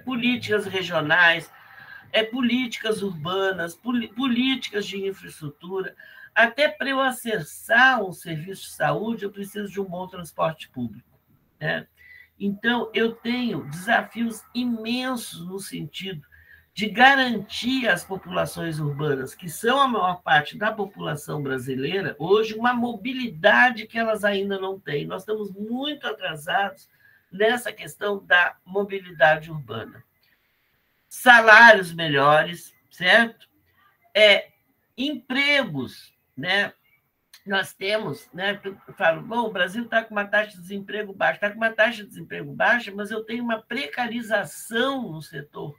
políticas regionais, políticas urbanas, políticas de infraestrutura. Até para eu acessar um serviço de saúde, eu preciso de um bom transporte público, né? Então, eu tenho desafios imensos no sentido de garantir às populações urbanas, que são a maior parte da população brasileira, hoje, uma mobilidade que elas ainda não têm. Nós estamos muito atrasados nessa questão da mobilidade urbana. Salários melhores, certo? Empregos, né, nós temos, né? Eu falo, bom, o Brasil está com uma taxa de desemprego baixa, está com uma taxa de desemprego baixa, mas eu tenho uma precarização no setor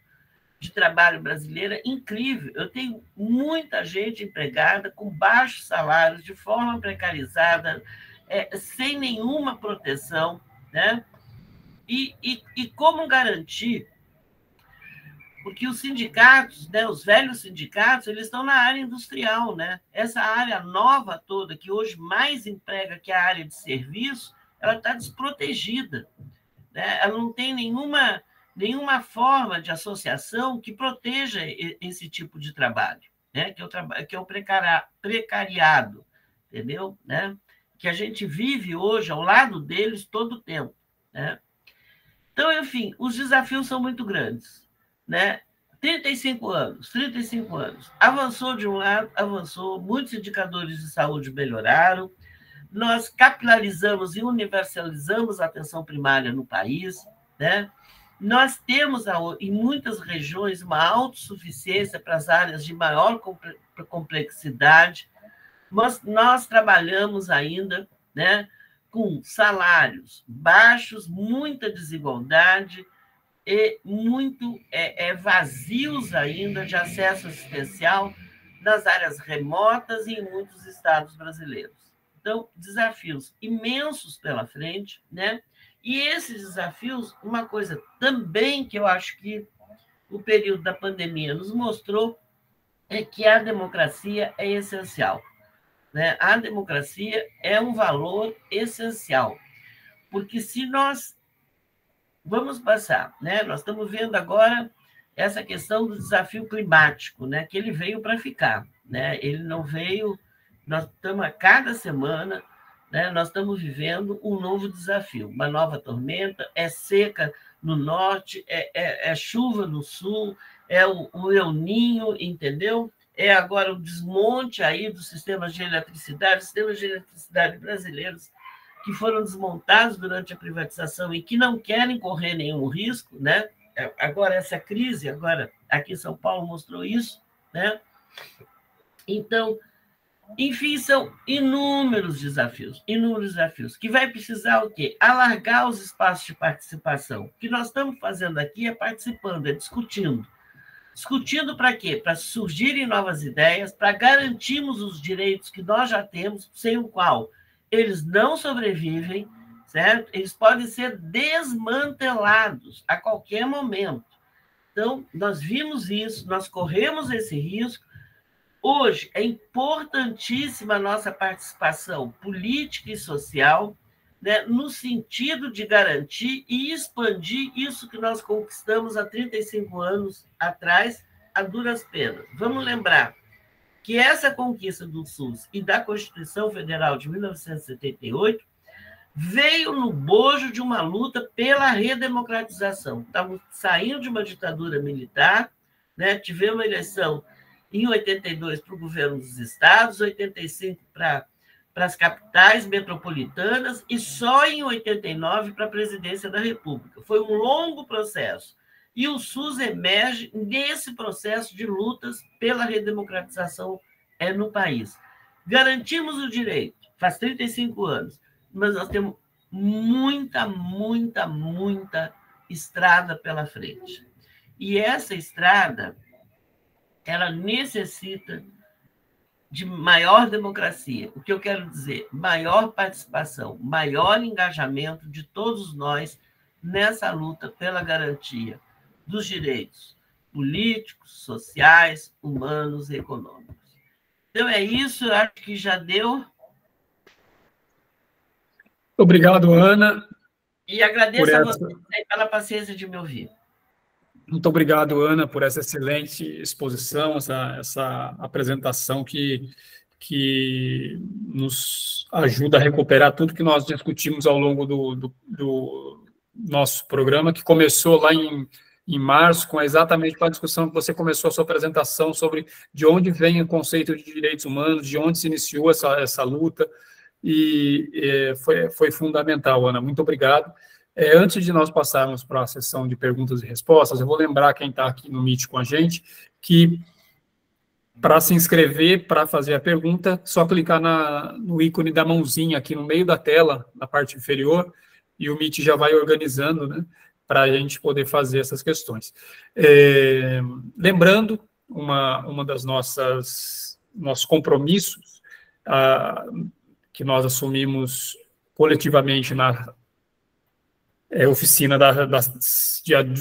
de trabalho brasileira incrível. Eu tenho muita gente empregada com baixos salários, de forma precarizada, sem nenhuma proteção, né? E como garantir? Porque os sindicatos, né, os velhos sindicatos, eles estão na área industrial, né? Essa área nova toda, que hoje mais emprega que a área de serviço, ela está desprotegida, né? Ela não tem nenhuma forma de associação que proteja esse tipo de trabalho, né? Que é o precariado, entendeu? Né? Que a gente vive hoje ao lado deles todo o tempo, né? Então, enfim, os desafios são muito grandes, né? 35 anos. Avançou de um lado, avançou, muitos indicadores de saúde melhoraram, nós capilarizamos e universalizamos a atenção primária no país, né? Nós temos, em muitas regiões, uma autossuficiência para as áreas de maior complexidade, mas nós trabalhamos ainda, né, com salários baixos, muita desigualdade e muito vazios ainda de acesso assistencial nas áreas remotas e em muitos estados brasileiros. Então, desafios imensos pela frente, né? E esses desafios, uma coisa também que eu acho que o período da pandemia nos mostrou é que a democracia é essencial, né? A democracia é um valor essencial, porque se nós vamos passar, né? Nós estamos vendo agora essa questão do desafio climático, né? Que ele veio para ficar, né? Ele não veio. Nós estamos a cada semana, né? Nós estamos vivendo um novo desafio, uma nova tormenta, é seca no norte, é chuva no sul, é o El Niño, entendeu? É agora o desmonte aí dos sistemas de eletricidade brasileiros que foram desmontados durante a privatização e que não querem correr nenhum risco, né? Agora, essa crise, agora aqui em São Paulo mostrou isso, né? Então, enfim, são inúmeros desafios, que vai precisar o quê? Alargar os espaços de participação. O que nós estamos fazendo aqui é participando, é discutindo. Discutindo para quê? Para surgirem novas ideias, para garantirmos os direitos que nós já temos, sem o qual eles não sobrevivem, certo? Eles podem ser desmantelados a qualquer momento. Então, nós vimos isso, nós corremos esse risco. Hoje, é importantíssima a nossa participação política e social, né, no sentido de garantir e expandir isso que nós conquistamos há 35 anos atrás, a duras penas. Vamos lembrar que essa conquista do SUS e da Constituição Federal de 1978 veio no bojo de uma luta pela redemocratização. Estávamos saindo de uma ditadura militar, né? Tivemos uma eleição em 82 para o governo dos estados, 85 para as capitais metropolitanas e só em 89 para a presidência da República. Foi um longo processo. E o SUS emerge nesse processo de lutas pela redemocratização no país. Garantimos o direito, faz 35 anos, mas nós temos muita estrada pela frente. E essa estrada, ela necessita de maior democracia. O que eu quero dizer? Maior participação, maior engajamento de todos nós nessa luta pela garantia dos direitos políticos, sociais, humanos e econômicos. Então, é isso, eu acho que já deu. Obrigado, Ana. E agradeço a você pela paciência de me ouvir. Muito obrigado, Ana, por essa excelente exposição, essa apresentação que nos ajuda a recuperar tudo que nós discutimos ao longo do nosso programa, que começou lá em março, exatamente com a discussão que você começou a sua apresentação sobre de onde vem o conceito de direitos humanos, de onde se iniciou essa luta, e foi fundamental, Ana. Muito obrigado. Antes de nós passarmos para a sessão de perguntas e respostas, eu vou lembrar quem está aqui no Meet com a gente que Para se inscrever, para fazer a pergunta, só clicar no ícone da mãozinha aqui no meio da tela, na parte inferior, e o Meet já vai organizando, né, para a gente poder fazer essas questões. Lembrando, uma das nossos compromissos que nós assumimos coletivamente na oficina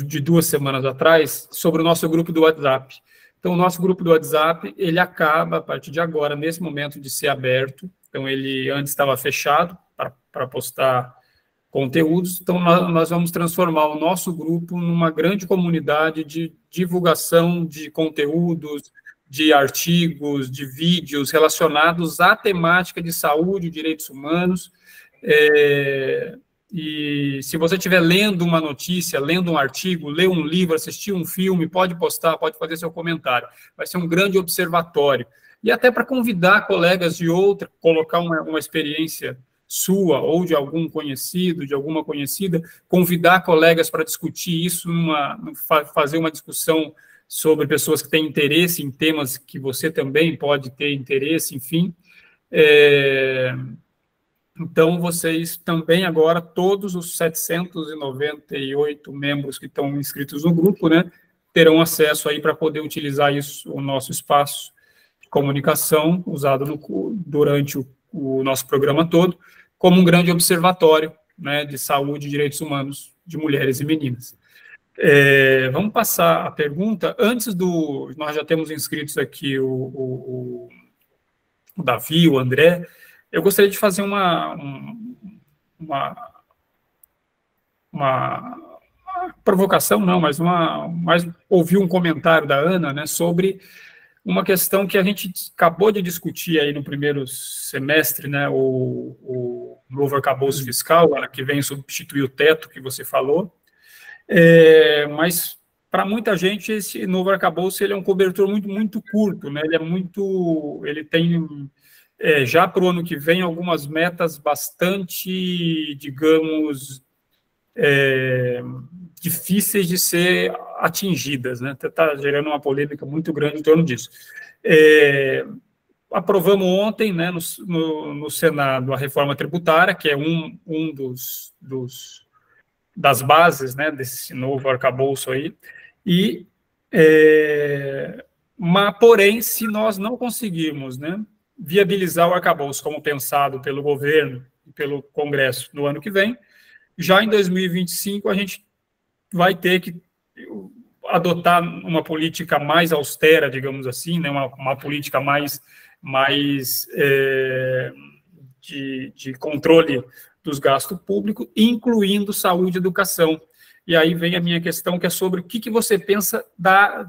de 2 semanas atrás, sobre o nosso grupo do WhatsApp. Então, o nosso grupo do WhatsApp, ele acaba, a partir de agora, nesse momento, de ser aberto. Então, ele antes estava fechado para postar conteúdos. Então, nós vamos transformar o nosso grupo numa grande comunidade de divulgação de conteúdos, de artigos, de vídeos relacionados à temática de saúde e direitos humanos. E se você estiver lendo uma notícia, lendo um artigo, ler um livro, assistir um filme, pode postar, pode fazer seu comentário. Vai ser um grande observatório. E até para convidar colegas de outra, colocar uma experiência sua ou de algum conhecido, de alguma conhecida, convidar colegas para discutir isso, fazer uma discussão sobre pessoas que têm interesse em temas que você também pode ter interesse, enfim. Então, vocês também agora, todos os 798 membros que estão inscritos no grupo, né, terão acesso aí para poder utilizar isso, o nosso espaço de comunicação, usado durante o nosso programa todo, como um grande observatório, né, de saúde e direitos humanos de mulheres e meninas. Vamos passar a pergunta. Nós já temos inscritos aqui o Davi, o André. Eu gostaria de fazer uma provocação, não, mas ouvir um comentário da Ana, né, sobre uma questão que a gente acabou de discutir aí no primeiro semestre, né, o novo arcabouço fiscal, que vem substituir o teto que você falou, mas para muita gente esse novo arcabouço ele é um cobertor muito, muito curto, né, ele tem já para o ano que vem algumas metas bastante, digamos, difíceis de ser atingidas, né? Está gerando uma polêmica muito grande em torno disso. Aprovamos ontem, né, no Senado, a reforma tributária, que é das bases, né, desse novo arcabouço aí, porém, se nós não conseguirmos, né, viabilizar o arcabouço como pensado pelo governo e pelo Congresso no ano que vem, já em 2025 a gente vai ter que adotar uma política mais austera, digamos assim, né, uma política mais de controle dos gastos públicos, incluindo saúde e educação. E aí vem a minha questão, que é sobre o que você pensa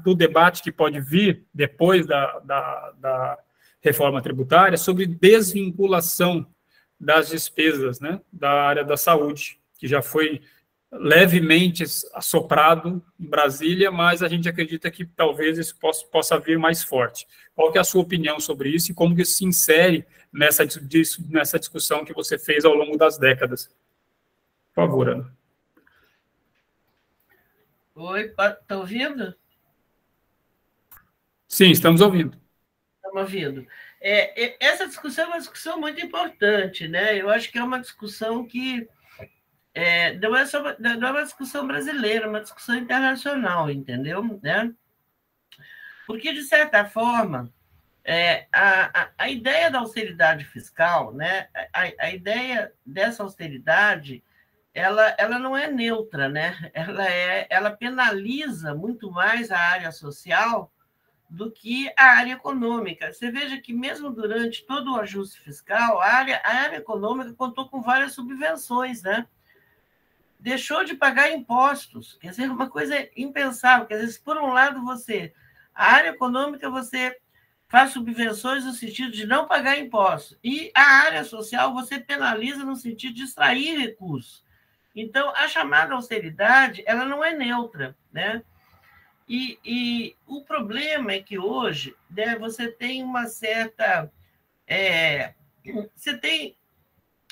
do debate que pode vir depois da reforma tributária, sobre desvinculação das despesas, né, da área da saúde, que já foi levemente assoprado em Brasília, mas a gente acredita que talvez isso possa vir mais forte. Qual que é a sua opinião sobre isso e como que isso se insere nessa discussão que você fez ao longo das décadas? Por favor, Ana. Oi, está ouvindo? Sim, estamos ouvindo. Estamos ouvindo. Essa discussão é uma discussão muito importante, né? Eu acho que é uma discussão que não é uma discussão brasileira, é uma discussão internacional, entendeu? Né? Porque, de certa forma, a ideia da austeridade fiscal, né? A ideia dessa austeridade, ela não é neutra, né? Ela penaliza muito mais a área social do que a área econômica. Você veja que, mesmo durante todo o ajuste fiscal, a área econômica contou com várias subvenções, né? Deixou de pagar impostos, quer dizer, uma coisa impensável. Quer dizer, por um lado, a área econômica, você faz subvenções no sentido de não pagar impostos, e a área social você penaliza no sentido de extrair recursos. Então, a chamada austeridade, ela não é neutra, né? E o problema é que hoje, né, você tem uma certa... você tem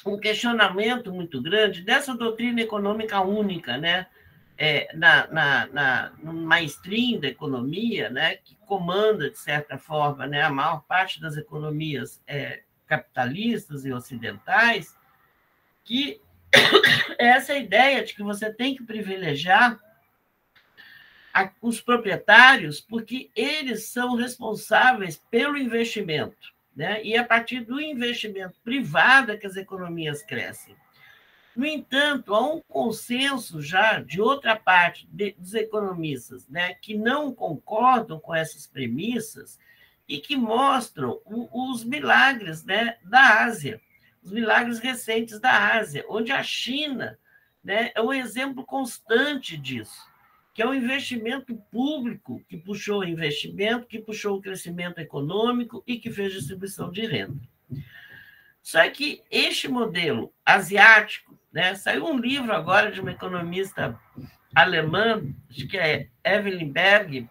um questionamento muito grande dessa doutrina econômica única, né? no mainstream da economia, né, que comanda, de certa forma, né, a maior parte das economias capitalistas e ocidentais, que essa ideia de que você tem que privilegiar os proprietários, porque eles são responsáveis pelo investimento, né? E é a partir do investimento privado é que as economias crescem. No entanto, há um consenso já de outra parte dos economistas, né, que não concordam com essas premissas e que mostram os milagres, né, da Ásia, os milagres recentes da Ásia, onde a China, né, é um exemplo constante disso, que é o investimento público que puxou o investimento, que puxou o crescimento econômico e que fez distribuição de renda. Só que este modelo asiático, né, saiu um livro agora de uma economista alemã, acho que é Evelyn Berg,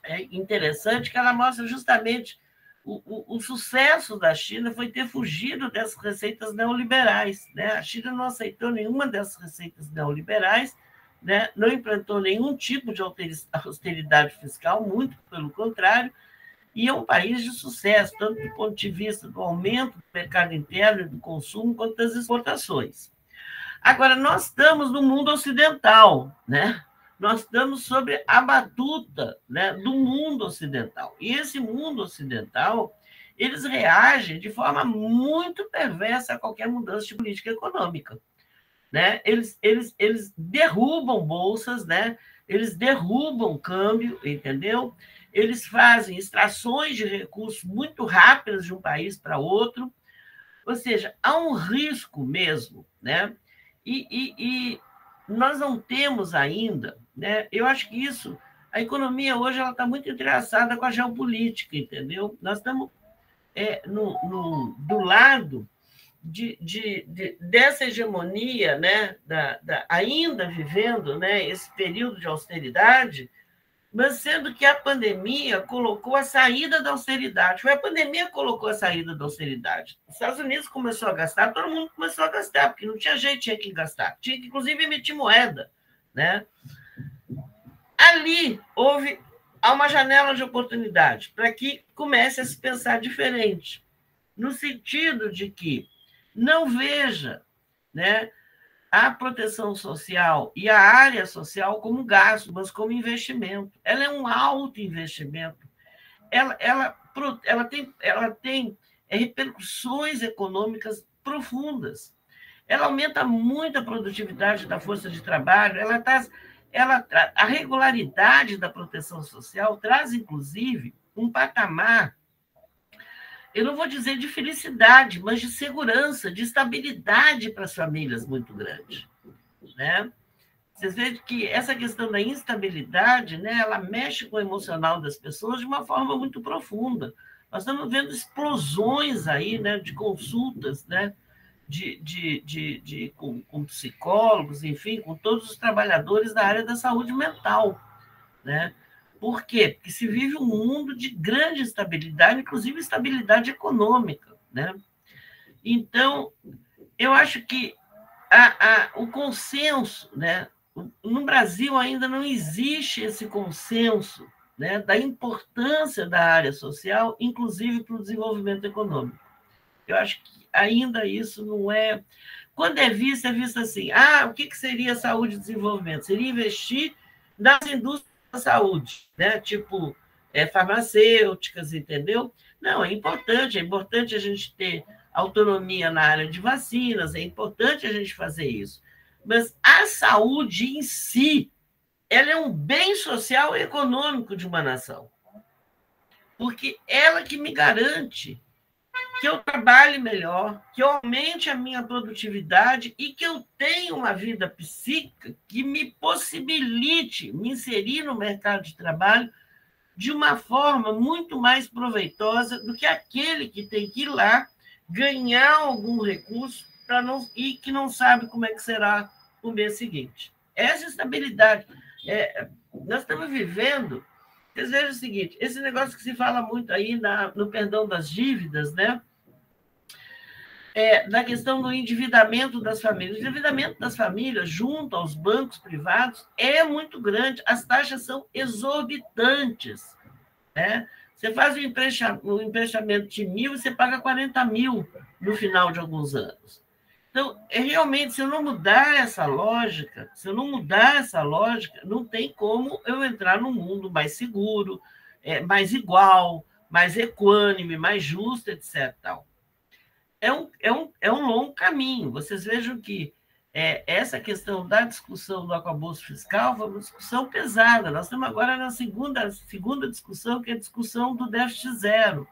é interessante, que ela mostra justamente o sucesso da China foi ter fugido dessas receitas neoliberais, né? A China não aceitou nenhuma dessas receitas neoliberais, né? Não implantou nenhum tipo de austeridade fiscal, muito pelo contrário, e é um país de sucesso, tanto do ponto de vista do aumento do mercado interno e do consumo, quanto das exportações. Agora, nós estamos no mundo ocidental, né? Nós estamos sobre a batuta, né, do mundo ocidental. E esse mundo ocidental, eles reagem de forma muito perversa a qualquer mudança de política econômica, né? Eles derrubam bolsas, né? Eles derrubam câmbio, entendeu? Eles fazem extrações de recursos muito rápidas de um país para outro. Ou seja, há um risco mesmo, né? E nós não temos ainda, né? Eu acho que isso, a economia hoje ela está muito entrelaçada com a geopolítica, entendeu? Nós estamos do lado dessa hegemonia, né? Ainda vivendo, né, esse período de austeridade, mas sendo que a pandemia colocou a saída da austeridade. Foi a pandemia que colocou a saída da austeridade. Os Estados Unidos começou a gastar, todo mundo começou a gastar, porque não tinha jeito, tinha que gastar. Tinha que, inclusive, emitir moeda, né? Ali há uma janela de oportunidade para que comece a se pensar diferente, no sentido de que não veja, né, a proteção social e a área social como gasto, mas como investimento. Ela é um alto investimento. Ela tem repercussões econômicas profundas. Ela aumenta muito a produtividade da força de trabalho, a regularidade da proteção social traz, inclusive, um patamar, eu não vou dizer de felicidade, mas de segurança, de estabilidade para as famílias muito grande, né? Vocês veem que essa questão da instabilidade, né, ela mexe com o emocional das pessoas de uma forma muito profunda. Nós estamos vendo explosões aí, né, de consultas, né, com psicólogos, enfim, com todos os trabalhadores da área da saúde mental, né? Por quê? Porque se vive um mundo de grande estabilidade, inclusive estabilidade econômica, né? Então, eu acho que o consenso, né? No Brasil ainda não existe esse consenso, né, da importância da área social, inclusive para o desenvolvimento econômico. Eu acho que ainda isso não é... Quando é visto assim, o que seria saúde e desenvolvimento? Seria investir nas indústrias da saúde, né? Tipo farmacêuticas, entendeu? Não, é importante a gente ter autonomia na área de vacinas, é importante a gente fazer isso. Mas a saúde em si, ela é um bem social e econômico de uma nação. Porque ela que me garante que eu trabalhe melhor, que eu aumente a minha produtividade e que eu tenha uma vida psíquica que me possibilite me inserir no mercado de trabalho de uma forma muito mais proveitosa do que aquele que tem que ir lá ganhar algum recurso e que não sabe como é que será o mês seguinte. Essa estabilidade. Nós estamos vivendo... Vocês vejam o seguinte, esse negócio que se fala muito aí no perdão das dívidas, né? da questão do endividamento das famílias. O endividamento das famílias junto aos bancos privados é muito grande, as taxas são exorbitantes, né? Você faz um emprestamento de 1.000 e você paga 40.000 no final de alguns anos. Então, realmente, se eu não mudar essa lógica, não tem como eu entrar num mundo mais seguro, mais igual, mais equânime, mais justo, etc. Tal. É um longo caminho. Vocês vejam que essa questão da discussão do arcabouço fiscal foi uma discussão pesada. Nós estamos agora na segunda discussão, que é a discussão do déficit zero,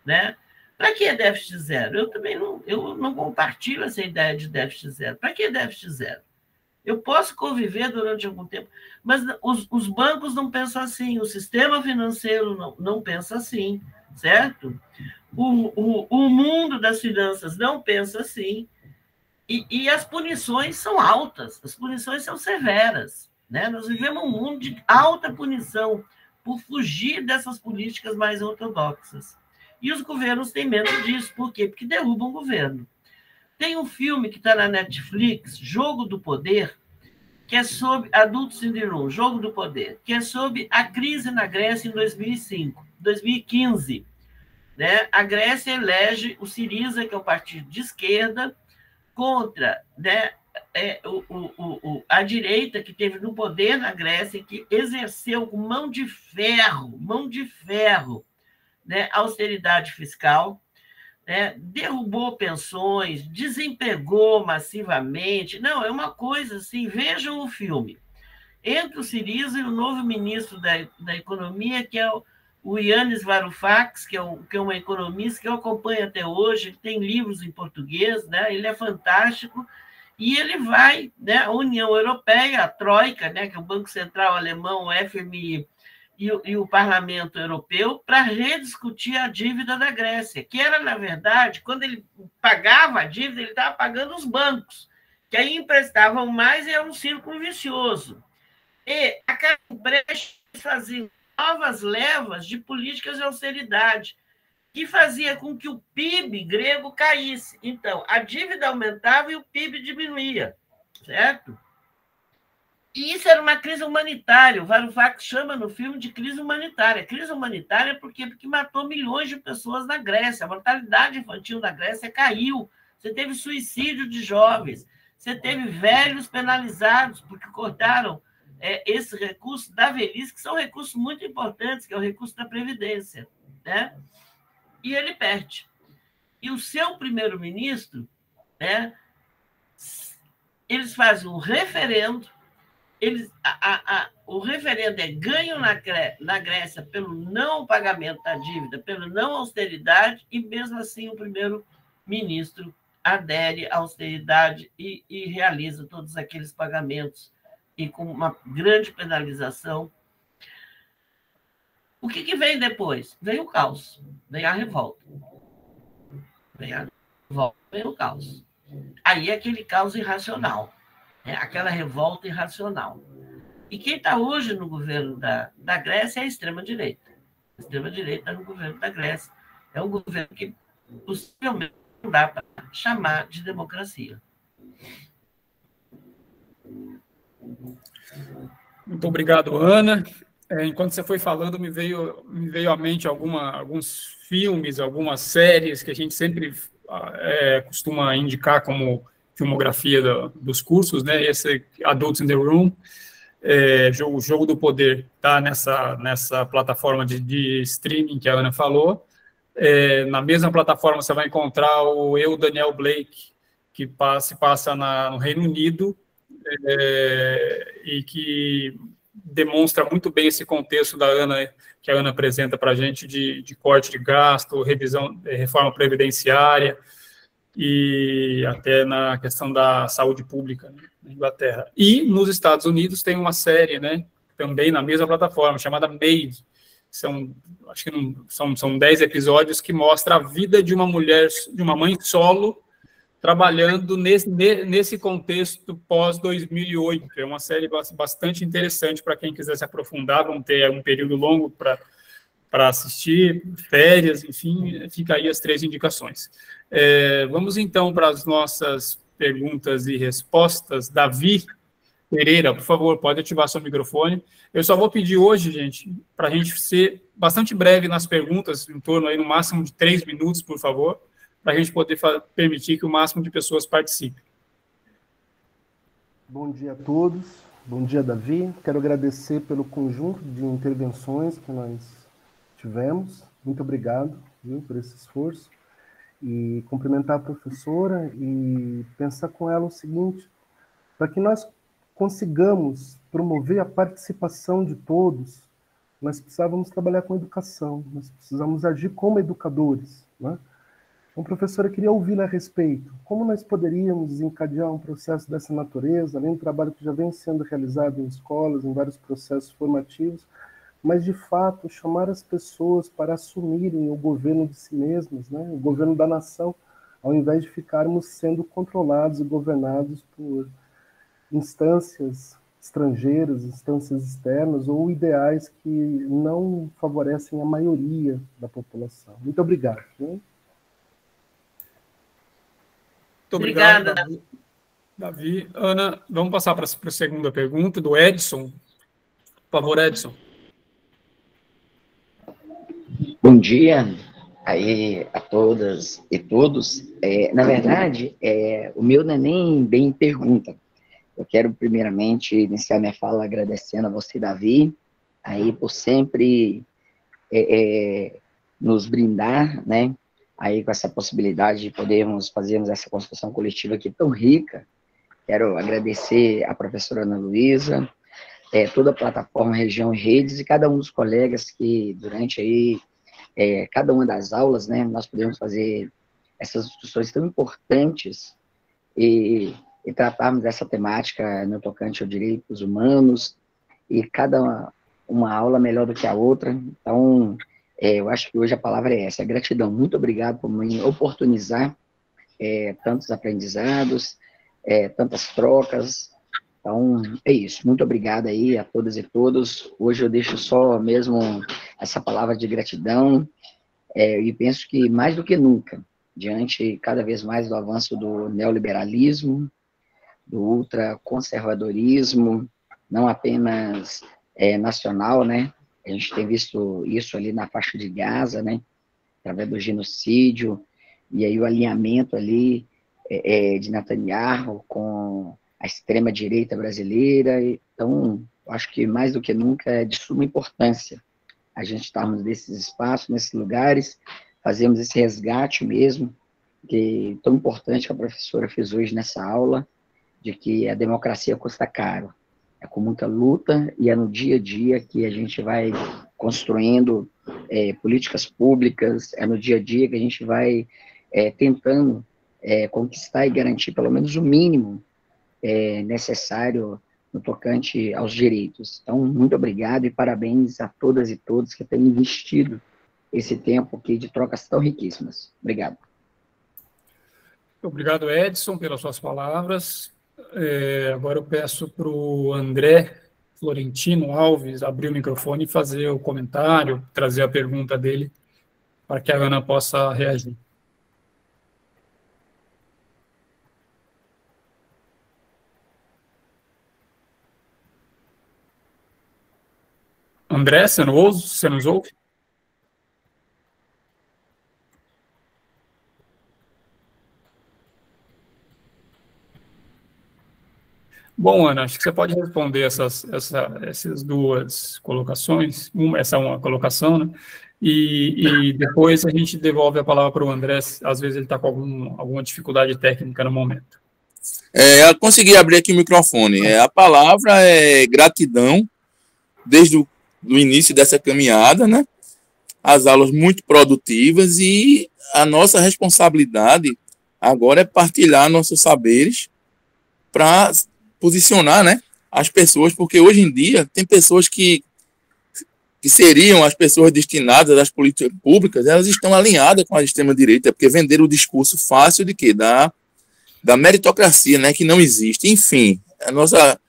né? Para que déficit zero? Eu não compartilho essa ideia de déficit zero. Para que déficit zero? Eu posso conviver durante algum tempo, mas os bancos não pensam assim, o sistema financeiro não pensa assim, certo? O mundo das finanças não pensa assim, e as punições são altas, as punições são severas, né? Nós vivemos um mundo de alta punição por fugir dessas políticas mais ortodoxas. E os governos têm medo disso. Por quê? Porque derrubam o governo. Tem um filme que está na Netflix, Jogo do Poder, que é sobre Adults in the Room, Jogo do Poder, que é sobre a crise na Grécia em 2015. Né? A Grécia elege o Syriza, que é o partido de esquerda, contra, né, a direita que teve no poder na Grécia, que exerceu com mão de ferro, né, austeridade fiscal, né, derrubou pensões, desempregou massivamente. Não, é uma coisa assim, vejam o filme. Entre o Syriza e o novo ministro da Economia, que é o Yanis Varoufakis, que é um economista que eu acompanho até hoje, ele tem livros em português, né, ele é fantástico, e ele vai, né, a União Europeia, a Troika, né, que é o Banco Central Alemão, o FMI, e o Parlamento Europeu, para rediscutir a dívida da Grécia, que era, na verdade, quando ele pagava a dívida, ele estava pagando os bancos, que aí emprestavam mais e era um círculo vicioso. E aquelas emprestas faziam novas levas de políticas de austeridade, que fazia com que o PIB grego caísse. Então, a dívida aumentava e o PIB diminuía, certo? E isso era uma crise humanitária. O Varoufakis chama no filme de crise humanitária. Crise humanitária porque matou milhões de pessoas na Grécia. A mortalidade infantil na Grécia caiu. Você teve suicídio de jovens. Você teve velhos penalizados porque cortaram esse recurso da velhice, que são recursos muito importantes, que é o recurso da Previdência, né? E ele perde. E o seu primeiro-ministro, né, eles fazem um referendo. O referendo é ganho na Grécia pelo não pagamento da dívida, pela não austeridade, e mesmo assim o primeiro-ministro adere à austeridade e realiza todos aqueles pagamentos, e com uma grande penalização. O que vem depois? Vem o caos, vem a revolta. Vem o caos. Aí é aquele caos irracional. Aquela revolta irracional. E quem está hoje no governo da Grécia é a extrema-direita. A extrema-direita no governo da Grécia. É um governo que possivelmente não dá para chamar de democracia. Muito obrigado, Ana. Enquanto você foi falando, me veio à mente alguns filmes, algumas séries que a gente sempre costuma indicar como filmografia dos cursos, né? Esse Adults in the Room, o Jogo do Poder, está nessa plataforma de streaming que a Ana falou. Na mesma plataforma você vai encontrar o Eu, Daniel Blake, que se passa no Reino Unido, e que demonstra muito bem esse contexto que a Ana apresenta para a gente de corte de gasto, reforma previdenciária, e até na questão da saúde pública, né, na Inglaterra. E nos Estados Unidos tem uma série, né, também na mesma plataforma, chamada Made. Acho que são 10 episódios que mostra a vida de uma mulher, de uma mãe solo, trabalhando nesse contexto pós-2008. É uma série bastante interessante para quem quiser se aprofundar. Vão ter um período longo para assistir, férias, enfim, fica aí as 3 indicações. Vamos, então, para as nossas perguntas e respostas. Davi Pereira, por favor, pode ativar seu microfone. Eu só vou pedir hoje, gente, para a gente ser bastante breve nas perguntas, em torno aí no máximo de 3 minutos, por favor, para a gente poder permitir que o máximo de pessoas participem. Bom dia a todos. Bom dia, Davi. Quero agradecer pelo conjunto de intervenções que nós tivemos. Muito obrigado, viu, por esse esforço. E cumprimentar a professora e pensar com ela o seguinte: para que nós consigamos promover a participação de todos, nós precisávamos trabalhar com educação, nós precisamos agir como educadores, né? Então, professora, eu queria ouvi-la a respeito. Como nós poderíamos desencadear um processo dessa natureza, além do trabalho que já vem sendo realizado em escolas, em vários processos formativos, mas, de fato, chamar as pessoas para assumirem o governo de si mesmas, né? O governo da nação, ao invés de ficarmos sendo controlados e governados por instâncias estrangeiras, instâncias externas ou ideais que não favorecem a maioria da população. Muito obrigado. Né? Muito obrigado, Davi. Ana, vamos passar para a segunda pergunta do Edson. Por favor, Edson. Bom dia aí a todas e todos. Na verdade, o meu não é nem bem pergunta. Eu quero, primeiramente, iniciar minha fala agradecendo a você, Davi, aí por sempre nos brindar, né, aí com essa possibilidade de podermos fazermos essa construção coletiva aqui tão rica. Quero agradecer a professora Ana Luísa, toda a plataforma Região e Redes e cada um dos colegas que, durante aí, cada uma das aulas, né, nós podemos fazer essas discussões tão importantes e tratarmos dessa temática no tocante aos direitos humanos, e cada uma aula melhor do que a outra. Então, eu acho que hoje a palavra é essa, gratidão. Muito obrigado por me oportunizar tantos aprendizados, tantas trocas. Então, é isso. Muito obrigado aí a todas e todos. Hoje eu deixo só mesmo essa palavra de gratidão, e penso que mais do que nunca, diante cada vez mais do avanço do neoliberalismo, do ultraconservadorismo, não apenas nacional, né? A gente tem visto isso ali na faixa de Gaza, né? Através do genocídio, e aí o alinhamento ali de Netanyahu com a extrema-direita brasileira. Então, eu acho que mais do que nunca é de suma importância a gente estarmos nesses espaços, nesses lugares, fazemos esse resgate mesmo, que é tão importante que a professora fez hoje nessa aula, de que a democracia custa caro. É com muita luta e é no dia a dia que a gente vai construindo políticas públicas, é no dia a dia que a gente vai tentando conquistar e garantir pelo menos o mínimo necessário no tocante aos direitos. Então, muito obrigado e parabéns a todas e todos que têm investido esse tempo aqui de trocas tão riquíssimas. Obrigado. Obrigado, Edson, pelas suas palavras. Agora eu peço para o André Florentino Alves abrir o microfone e fazer o comentário, trazer a pergunta dele, para que a Ana possa reagir. André, você nos ouve? Bom, Ana, acho que você pode responder essas duas colocações, essa é uma colocação, né? E depois a gente devolve a palavra para o André, às vezes ele está com alguma dificuldade técnica no momento. Eu consegui abrir aqui o microfone. A palavra é gratidão, desde o início dessa caminhada, né? As aulas muito produtivas, e a nossa responsabilidade agora é partilhar nossos saberes para posicionar, né, as pessoas, porque hoje em dia tem pessoas que seriam as pessoas destinadas às políticas públicas, elas estão alinhadas com a extrema-direita, porque venderam o discurso fácil de quê? Da meritocracia, né, que não existe. Enfim, a nossa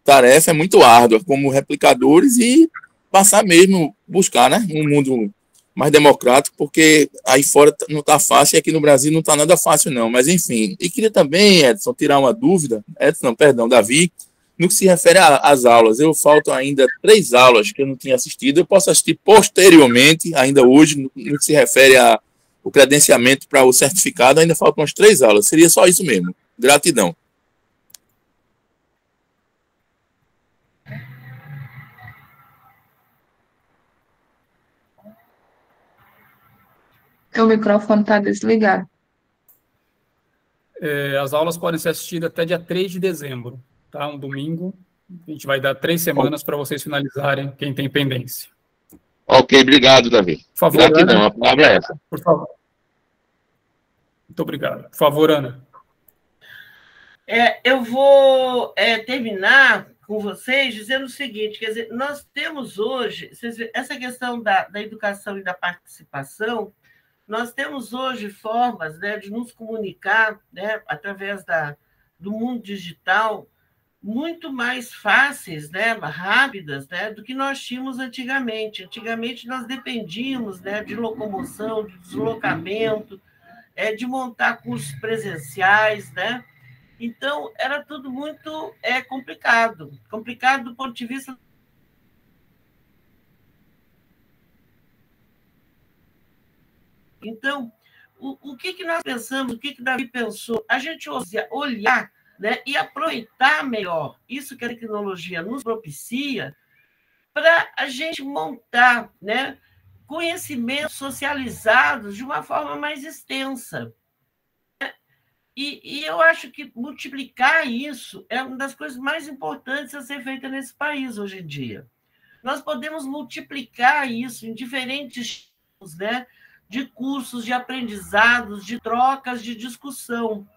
tarefa é muito árdua como replicadores, e passar mesmo, buscar, né, um mundo mais democrático, porque aí fora não está fácil e aqui no Brasil não está nada fácil, não. Mas, enfim, e queria também, Edson, tirar uma dúvida, Edson, não, perdão, Davi, no que se refere às aulas. Eu faltam ainda 3 aulas que eu não tinha assistido, eu posso assistir posteriormente, ainda hoje, no que se refere ao credenciamento para o certificado, ainda faltam umas 3 aulas. Seria só isso mesmo. Gratidão. Teu microfone está desligado. As aulas podem ser assistidas até dia 3 de dezembro, tá? Um domingo. A gente vai dar 3 semanas para vocês finalizarem, quem tem pendência. Ok, obrigado, Davi. Por favor, Gratidão, Ana. a palavra é essa. Por favor. Muito obrigado. Por favor, Ana. Eu vou terminar com vocês dizendo o seguinte, quer dizer, nós temos hoje, essa questão da educação e da participação, nós temos hoje formas, né, de nos comunicar, né, através do mundo digital muito mais fáceis, né, rápidas, né, do que nós tínhamos antigamente. Antigamente nós dependíamos, né, de locomoção, de deslocamento, de montar cursos presenciais, né? Então era tudo muito complicado do ponto de vista. Então, o que nós pensamos, o que Davi pensou? A gente olhar, né, e aproveitar melhor isso que a tecnologia nos propicia para a gente montar, né, conhecimentos socializados de uma forma mais extensa. E eu acho que multiplicar isso é uma das coisas mais importantes a ser feita nesse país hoje em dia. Nós podemos multiplicar isso em diferentes tipos, né, de cursos, de aprendizados, de trocas, de discussão.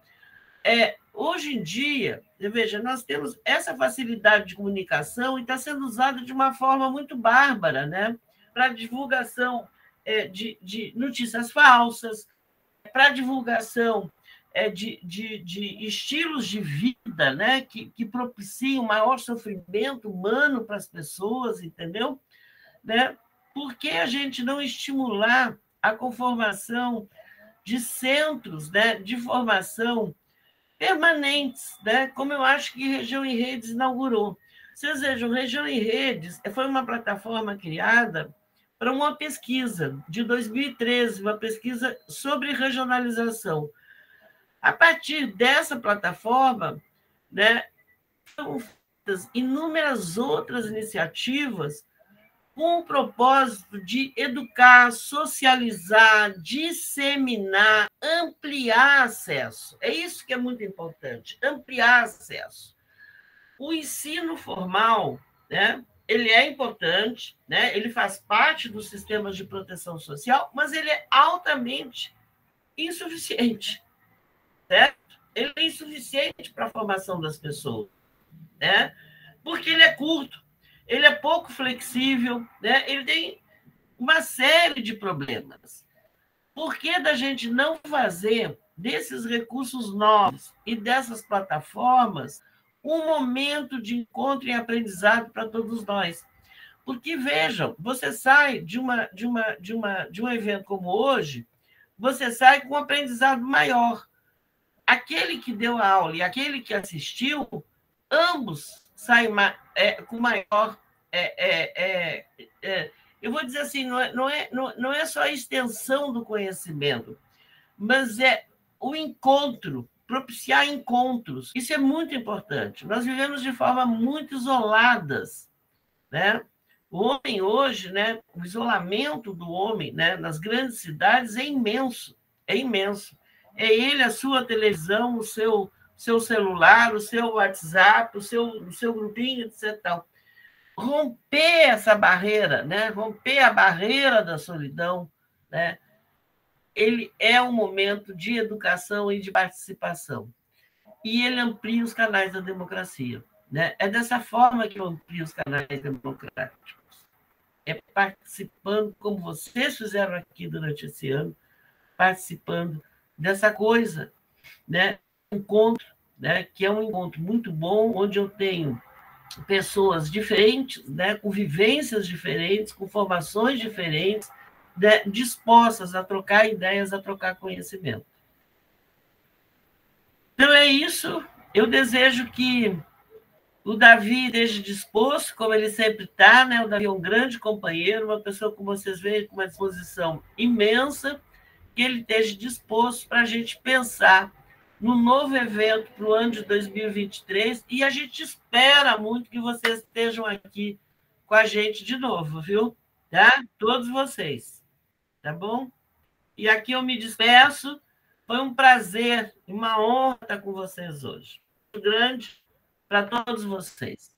Hoje em dia, veja, nós temos essa facilidade de comunicação e está sendo usada de uma forma muito bárbara, né, para divulgação de notícias falsas, para divulgação de estilos de vida, né, que propiciam maior sofrimento humano para as pessoas, entendeu? Né? Por que a gente não estimular a conformação de centros, né, de formação permanentes, né, como eu acho que Região em Redes inaugurou? Vocês vejam, Região em Redes foi uma plataforma criada para uma pesquisa de 2013, uma pesquisa sobre regionalização. A partir dessa plataforma, né, foram feitas inúmeras outras iniciativas com o propósito de educar, socializar, disseminar, ampliar acesso. É isso que é muito importante, ampliar acesso. O ensino formal, né, ele é importante, né, ele faz parte dos sistemas de proteção social, mas ele é altamente insuficiente. Certo? Ele é insuficiente para a formação das pessoas, né? Porque ele é curto, ele é pouco flexível, né? Ele tem uma série de problemas. Por que da gente não fazer desses recursos novos e dessas plataformas um momento de encontro e aprendizado para todos nós? Porque, vejam, você sai de um evento como hoje, você sai com um aprendizado maior. Aquele que deu a aula e aquele que assistiu, ambos saem com maior... eu vou dizer assim, não é só a extensão do conhecimento, mas é o encontro, propiciar encontros. Isso é muito importante. Nós vivemos de forma muito isoladas, né? O homem hoje, né, o isolamento do homem, né, nas grandes cidades é imenso, é imenso. É ele, a sua televisão, o seu celular, o seu WhatsApp, o seu grupinho, etc. Romper essa barreira, né? Romper a barreira da solidão, né? Ele é um momento de educação e de participação. E ele amplia os canais da democracia, né? É dessa forma que eu amplio os canais democráticos. É participando, como vocês fizeram aqui durante esse ano, participando dessa coisa, né? Encontro, né? Que é um encontro muito bom, onde eu tenho pessoas diferentes, né, com vivências diferentes, com formações diferentes, né, dispostas a trocar ideias, a trocar conhecimento. Então, é isso. Eu desejo que o Davi esteja disposto, como ele sempre está, né? O Davi é um grande companheiro, uma pessoa, como vocês veem, com uma disposição imensa, que ele esteja disposto para a gente pensar no novo evento para o ano de 2023, e a gente espera muito que vocês estejam aqui com a gente de novo, viu? Tá? Todos vocês, tá bom? E aqui eu me despeço. Foi um prazer e uma honra estar com vocês hoje. Muito grande para todos vocês.